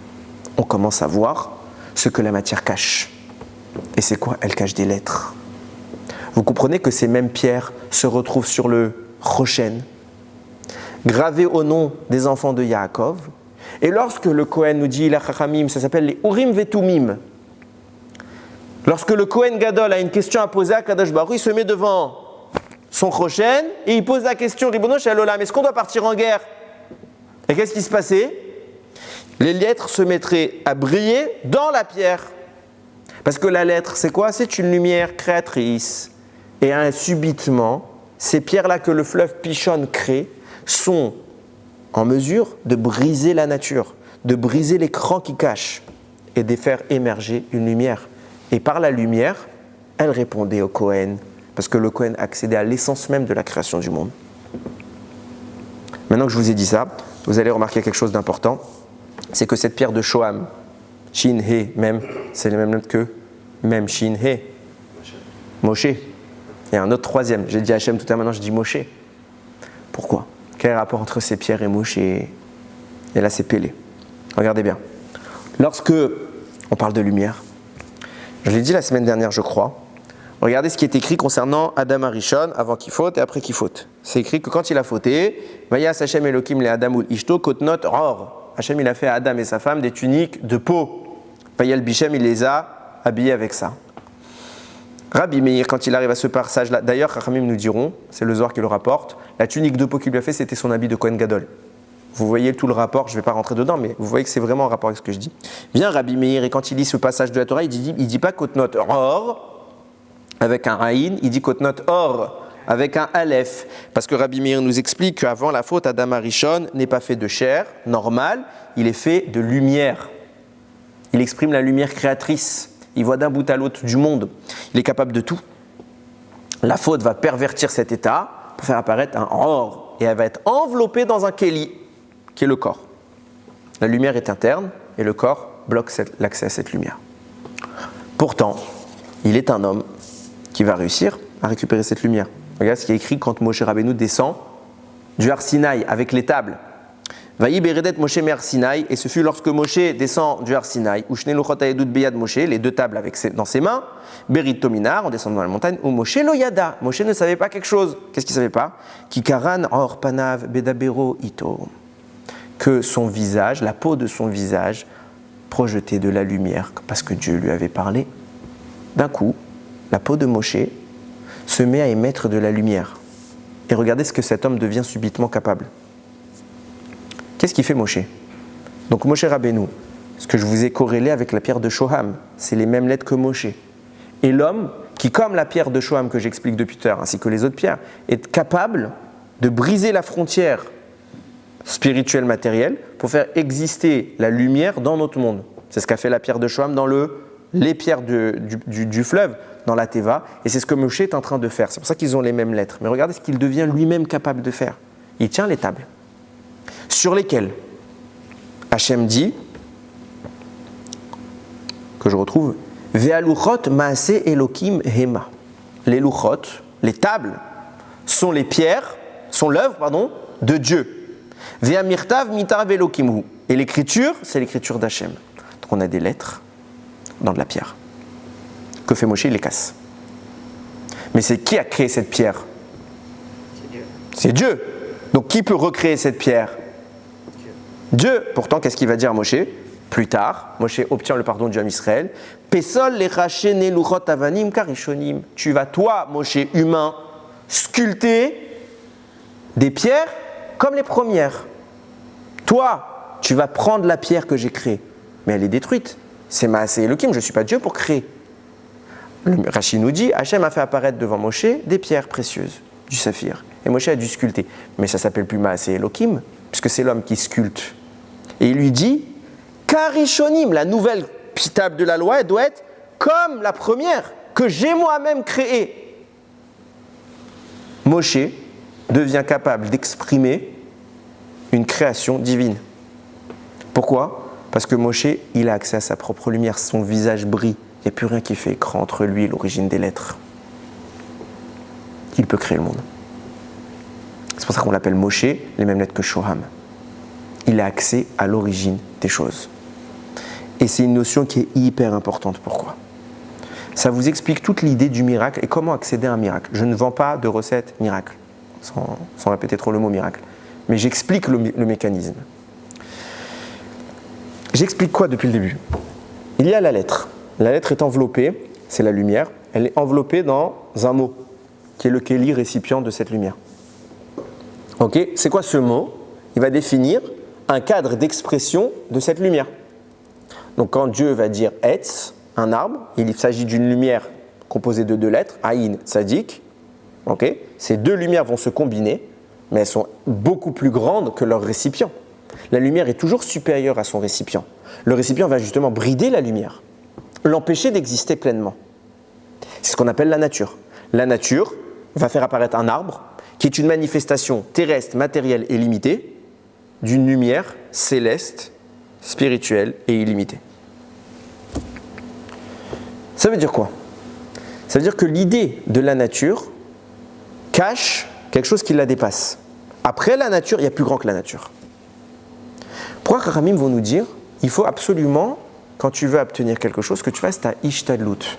On commence à voir ce que la matière cache. Et c'est quoi? Elle cache des lettres. Vous comprenez que ces mêmes pierres se retrouvent sur le Choshen, gravées au nom des enfants de Yaakov. Et lorsque le Kohen nous dit, la Chachamim, ça s'appelle les Urim Vetumim. Lorsque le Kohen Gadol a une question à poser à Kadosh Baruch Hu, il se met devant son Choshen et il pose la question, Ribono Shel Olam, est-ce qu'on doit partir en guerre? Et qu'est-ce qui se passait? Les lettres se mettraient à briller dans la pierre. Parce que la lettre, c'est quoi? C'est une lumière créatrice. Et subitement, ces pierres-là que le fleuve Pishon crée sont en mesure de briser la nature, de briser l'écran qui cache et de faire émerger une lumière. Et par la lumière, elle répondait au Kohen, parce que le Kohen accédait à l'essence même de la création du monde. Maintenant que je vous ai dit ça, vous allez remarquer quelque chose d'important, c'est que cette pierre de Shoham, Shin He, même, c'est les mêmes lettres que même Shin He, Moshe. Il y a un autre troisième, j'ai dit Hachem tout à l'heure, maintenant je dis Moshe. Pourquoi? Quel est le rapport entre ces pierres et Moshe? Et là, c'est Pélé. Regardez bien. Lorsque on parle de lumière, je l'ai dit la semaine dernière, je crois, regardez ce qui est écrit concernant Adam Arishon avant qu'il faute et après qu'il faute. C'est écrit que quand il a fauté, Vayas Hashem Elokim le Adam ul Ishto Kotnot Or. Hashem, il a fait à Adam et sa femme des tuniques de peau. Vayal Bichem, il les a habillés avec ça. Rabbi Meir, quand il arrive à ce passage-là, d'ailleurs, Chachamim nous diront, c'est le Zohar qui le rapporte, la tunique de peau qu'il lui a fait, c'était son habit de Kohen Gadol. Vous voyez tout le rapport, je ne vais pas rentrer dedans, mais vous voyez que c'est vraiment en rapport avec ce que je dis. Viens Rabbi Meir, et quand il lit ce passage de la Torah, il dit pas Kotnot Or, avec un Aïn, il dit Kotnot Or, avec un Aleph. Parce que Rabbi Meir nous explique qu'avant la faute, Adam Arishon n'est pas fait de chair normale, il est fait de lumière. Il exprime la lumière créatrice. Il voit d'un bout à l'autre du monde. Il est capable de tout. La faute va pervertir cet état pour faire apparaître un Or. Et elle va être enveloppée dans un Kéli, qui est le corps. La lumière est interne et le corps bloque l'accès à cette lumière. Pourtant, il est un homme qui va réussir à récupérer cette lumière. Regarde ce qui est écrit quand Moshe Rabbeinu descend du Har Sinaï avec les tables. Vaï beredet Moshe mer Sinaï, et ce fut lorsque Moshe descend du Har Sinaï, où Shnei Luchot haedut beyad Moshe, les deux tables dans ses mains, Berit Tominar, en descendant dans la montagne, où Moshe lo yada, Moshe ne savait pas quelque chose. Qu'est-ce qu'il ne savait pas? Kikaran or panav bedabero ito, que son visage, la peau de son visage, projetait de la lumière, parce que Dieu lui avait parlé. D'un coup, la peau de Moshe se met à émettre de la lumière. Et regardez ce que cet homme devient subitement capable. Qu'est-ce qu'il fait Moshe? Donc Moshe Rabbeinu, ce que je vous ai corrélé avec la pierre de Shoham, c'est les mêmes lettres que Moshe. Et l'homme qui, comme la pierre de Shoham que j'explique depuis tout à l'heure, ainsi que les autres pierres, est capable de briser la frontière spirituelle matérielle pour faire exister la lumière dans notre monde. C'est ce qu'a fait la pierre de Shoham dans les pierres du fleuve, dans la Teva, et c'est ce que Moshe est en train de faire. C'est pour ça qu'ils ont les mêmes lettres. Mais regardez ce qu'il devient lui-même capable de faire. Il tient les tables, sur lesquelles Hachem dit, que je retrouve, Ve'aluchot maase Elokim hema. Les luchot, les tables, sont les pierres, sont l'œuvre, de Dieu. Ve'amirtav mitav Elokimhu. Et l'écriture, c'est l'écriture d'Hachem. Donc on a des lettres dans de la pierre. Que fait Moshe? Il les casse. Mais c'est qui a créé cette pierre? C'est Dieu. C'est Dieu. Donc qui peut recréer cette pierre? Dieu. Pourtant, qu'est-ce qu'il va dire à Moshe? Plus tard, Moshe obtient le pardon de Dieu à Israël. Pesol lechaché neluchot avanim karishonim. Tu vas, toi, Moshe humain, sculpter des pierres comme les premières. Toi, tu vas prendre la pierre que j'ai créée. Mais elle est détruite. C'est Maaseh Elohim, je ne suis pas Dieu pour créer. Le Rashi nous dit, Hachem a fait apparaître devant Moshe des pierres précieuses, du saphir. Et Moshe a dû sculpter. Mais ça ne s'appelle plus Maaseh Elohim, puisque c'est l'homme qui sculpte. Et il lui dit, Karishonim, la nouvelle table de la loi, elle doit être comme la première, que j'ai moi-même créée. Moshe devient capable d'exprimer une création divine. Pourquoi? Parce que Moshe, il a accès à sa propre lumière, son visage brille. Il n'y a plus rien qui fait écran entre lui et l'origine des lettres. Il peut créer le monde. C'est pour ça qu'on l'appelle Moshe, les mêmes lettres que Shoham. Il a accès à l'origine des choses. Et c'est une notion qui est hyper importante. Pourquoi? Ça vous explique toute l'idée du miracle et comment accéder à un miracle. Je ne vends pas de recette miracle, sans répéter trop le mot miracle. Mais j'explique le mécanisme. J'explique quoi depuis le début? Il y a la lettre. La lettre est enveloppée, c'est la lumière, elle est enveloppée dans un mot, qui est le kéli récipient de cette lumière. Ok, c'est quoi ce mot? Il va définir un cadre d'expression de cette lumière. Donc quand Dieu va dire Etz, un arbre, il s'agit d'une lumière composée de deux lettres, Aïn, Tzadik. Ok, ces deux lumières vont se combiner, mais elles sont beaucoup plus grandes que leur récipient. La lumière est toujours supérieure à son récipient. Le récipient va justement brider la lumière, l'empêcher d'exister pleinement. C'est ce qu'on appelle la nature. La nature va faire apparaître un arbre qui est une manifestation terrestre, matérielle et limitée d'une lumière céleste, spirituelle et illimitée. Ça veut dire quoi? Ça veut dire que l'idée de la nature cache quelque chose qui la dépasse. Après la nature, il y a plus grand que la nature. Pourquoi Kharamim vont nous dire, il faut absolument, quand tu veux obtenir quelque chose, que tu fasses ta ishtadlut.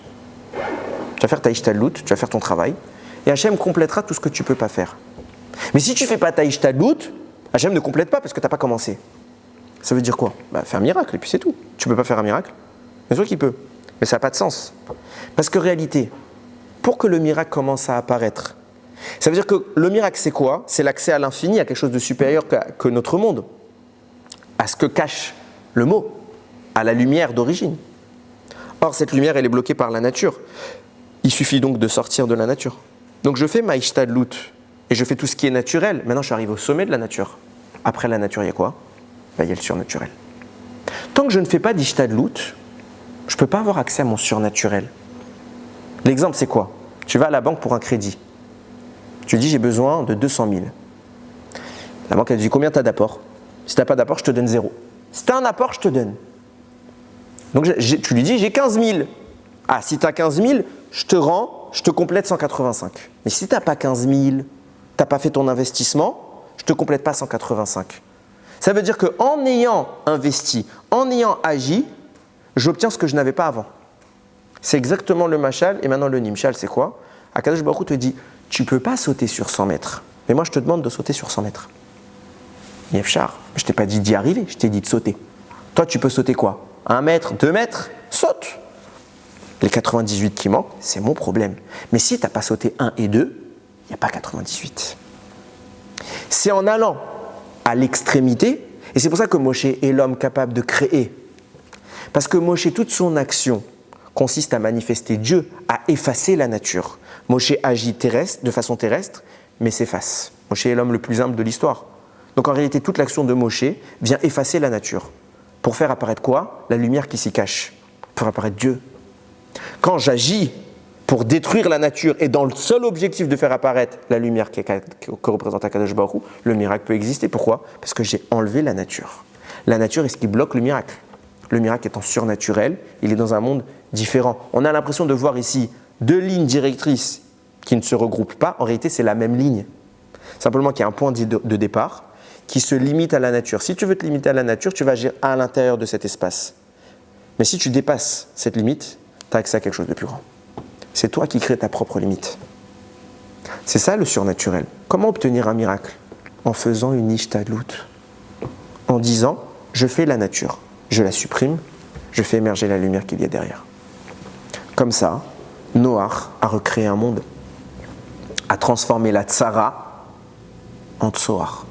Tu vas faire ta ishtadlut, tu vas faire ton travail, et Hachem complétera tout ce que tu ne peux pas faire. Mais si tu ne fais pas ta ishtadlut, Hachem ne complète pas parce que tu n'as pas commencé. Ça veut dire quoi? Fais un miracle, et puis c'est tout. Tu ne peux pas faire un miracle? Bien sûr qu'il peut, mais ça n'a pas de sens. Parce qu'en réalité, pour que le miracle commence à apparaître, ça veut dire que le miracle, c'est quoi? C'est l'accès à l'infini, à quelque chose de supérieur que notre monde, à ce que cache le mot, à la lumière d'origine. Or, cette lumière, elle est bloquée par la nature. Il suffit donc de sortir de la nature. Donc, je fais ma ishtadlut et je fais tout ce qui est naturel. Maintenant, je arrive au sommet de la nature. Après la nature, il y a quoi? Il y a le surnaturel. Tant que je ne fais pas d'ishtadlut, je ne peux pas avoir accès à mon surnaturel. L'exemple, c'est quoi? Tu vas à la banque pour un crédit. Tu dis, j'ai besoin de 200 000. La banque, elle dit, combien tu as d'apport? Si tu n'as pas d'apport, je te donne 0. Si tu as un apport, je te donne. Donc, tu lui dis, j'ai 15 000. Ah, si tu as 15 000, je te complète 185. Mais si tu n'as pas 15 000, tu n'as pas fait ton investissement, je ne te complète pas 185. Ça veut dire qu'en ayant investi, en ayant agi, j'obtiens ce que je n'avais pas avant. C'est exactement le mashal. Et maintenant, le nimshal, c'est quoi? Akadosh Baruch Hu te dit, tu ne peux pas sauter sur 100 mètres. Mais moi, je te demande de sauter sur 100 mètres. Yefchar, je ne t'ai pas dit d'y arriver, je t'ai dit de sauter. Toi, tu peux sauter quoi? 1 mètre, 2 mètres? Saute! Les 98 qui manquent, c'est mon problème. Mais si tu n'as pas sauté 1 et 2, il n'y a pas 98. C'est en allant à l'extrémité, et c'est pour ça que Moshe est l'homme capable de créer. Parce que Moshe, toute son action consiste à manifester Dieu, à effacer la nature. Moshe agit terrestre, de façon terrestre, mais s'efface. Moshe est l'homme le plus humble de l'histoire. Donc en réalité, toute l'action de Moshe vient effacer la nature. Pour faire apparaître quoi? La lumière qui s'y cache. Pour faire apparaître Dieu. Quand j'agis pour détruire la nature et dans le seul objectif de faire apparaître la lumière que représente Akadosh Baruch Hu, le miracle peut exister. Pourquoi? Parce que j'ai enlevé la nature. La nature est ce qui bloque le miracle. Le miracle étant surnaturel, il est dans un monde différent. On a l'impression de voir ici 2 lignes directrices qui ne se regroupent pas. En réalité, c'est la même ligne. Simplement qu'il y a un point de départ qui se limite à la nature. Si tu veux te limiter à la nature, tu vas agir à l'intérieur de cet espace. Mais si tu dépasses cette limite, tu as accès à quelque chose de plus grand. C'est toi qui crées ta propre limite. C'est ça le surnaturel. Comment obtenir un miracle? En faisant une ishtadlut. En disant, je fais la nature, je la supprime, je fais émerger la lumière qu'il y a derrière. Comme ça, Noach a recréé un monde, a transformé la tsara en tsoar.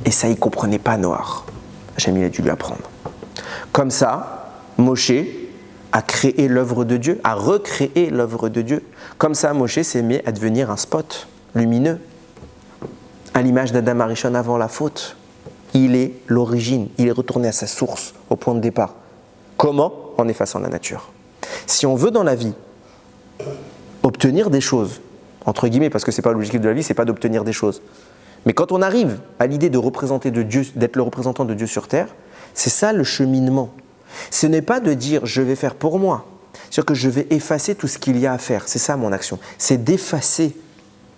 Et ça, il ne comprenait pas Noach. Hachem, il a dû lui apprendre. Comme ça, Moshe a créé l'œuvre de Dieu, a recréé l'œuvre de Dieu. Comme ça, Moshe s'est mis à devenir un spot lumineux, à l'image d'Adam Arishon avant la faute. Il est l'origine, il est retourné à sa source, au point de départ. Comment? En effaçant la nature. Si on veut dans la vie obtenir des choses, entre guillemets, parce que ce n'est pas l'objectif de la vie, ce n'est pas d'obtenir des choses. Mais quand on arrive à l'idée de représenter de Dieu, d'être le représentant de Dieu sur terre, c'est ça le cheminement. Ce n'est pas de dire je vais faire pour moi, c'est-à-dire que je vais effacer tout ce qu'il y a à faire. C'est ça mon action. C'est d'effacer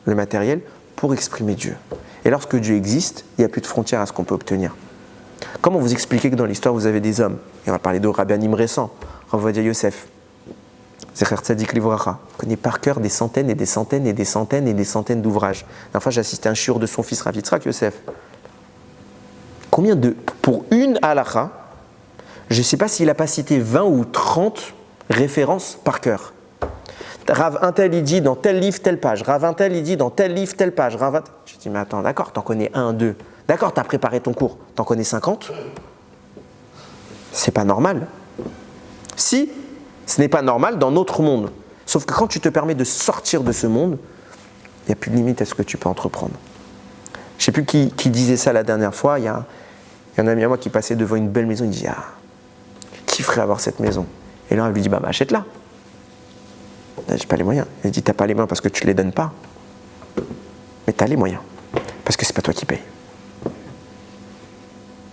le matériel pour exprimer Dieu. Et lorsque Dieu existe, il n'y a plus de frontières à ce qu'on peut obtenir. Comment vous expliquez que dans l'histoire vous avez des hommes, et on va parler de rabbinim récents, Rav Ovadia Yosef, Zecher Tzadik Livracha, connaît par cœur des centaines et des centaines et des centaines et des centaines d'ouvrages. Enfin, j'ai assisté à un shiur de son fils Rav Yitzhak Yosef. Pour une halakha, je ne sais pas s'il n'a pas cité 20 ou 30 références par cœur. Rav Intel, il dit dans tel livre, telle page. Rav Intel, il dit dans tel livre, telle page. Je dis, mais attends, d'accord, t'en connais 1, 2. D'accord, t'as préparé ton cours, t'en connais 50. C'est pas normal. Si, ce n'est pas normal dans notre monde. Sauf que quand tu te permets de sortir de ce monde, il n'y a plus de limite à ce que tu peux entreprendre. Je ne sais plus qui disait ça la dernière fois. Il y a un ami à moi qui passait devant une belle maison. Il dit, je kifferais avoir cette maison. Et là, elle lui dit, achète-la. J'ai pas les moyens. Elle dit, t'as pas les moyens parce que tu ne les donnes pas. Mais tu as les moyens. Parce que c'est pas toi qui paye.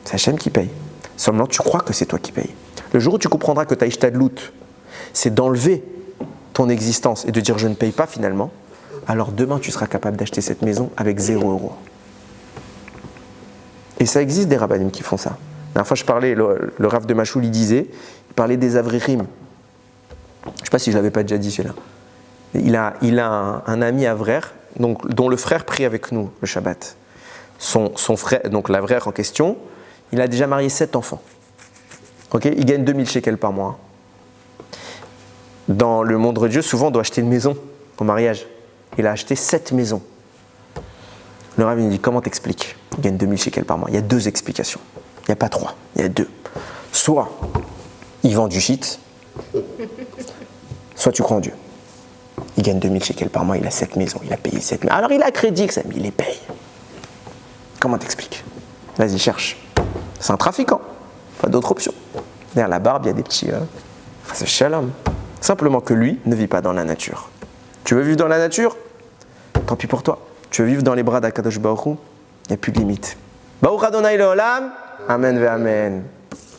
C'est Hachem qui paye. Seulement, tu crois que c'est toi qui paye. Le jour où tu comprendras que ta ishtadlut, c'est d'enlever ton existence et de dire je ne paye pas finalement, alors demain tu seras capable d'acheter cette maison avec 0 €. ça existe des rabbinim qui font ça. La dernière fois, je parlais, le Rav de Machoul, il parlait des avrichim. Je ne sais pas si je ne l'avais pas déjà dit celui-là. Il a un ami avrer, donc, dont le frère prie avec nous le Shabbat. Son frère, donc l'avrer en question, il a déjà marié 7 enfants. Okay, il gagne 2000 shekels par mois. Dans le monde religieux, souvent on doit acheter une maison au mariage. Il a acheté 7 maisons. Le Rav il dit, comment t'expliques? Il gagne 2000 shekels par mois. Il y a 2 explications. Il n'y a pas 3, il y a 2. Soit il vend du shit, soit tu crois en Dieu. Il gagne 2000 shekels par mois, il a 7 maisons, il a payé 7 maisons. Alors il a crédit que ça, mais il les paye. Comment t'expliques? Vas-y, cherche. C'est un trafiquant, pas d'autre option. Derrière la barbe, il y a des petits... c'est shalom. Simplement que lui ne vit pas dans la nature. Tu veux vivre dans la nature? Tant pis pour toi. Tu veux vivre dans les bras d'Akadosh Baruch Hu? Il n'y a plus de limite. Baruch Adonai Leolam. Amen ve Amen.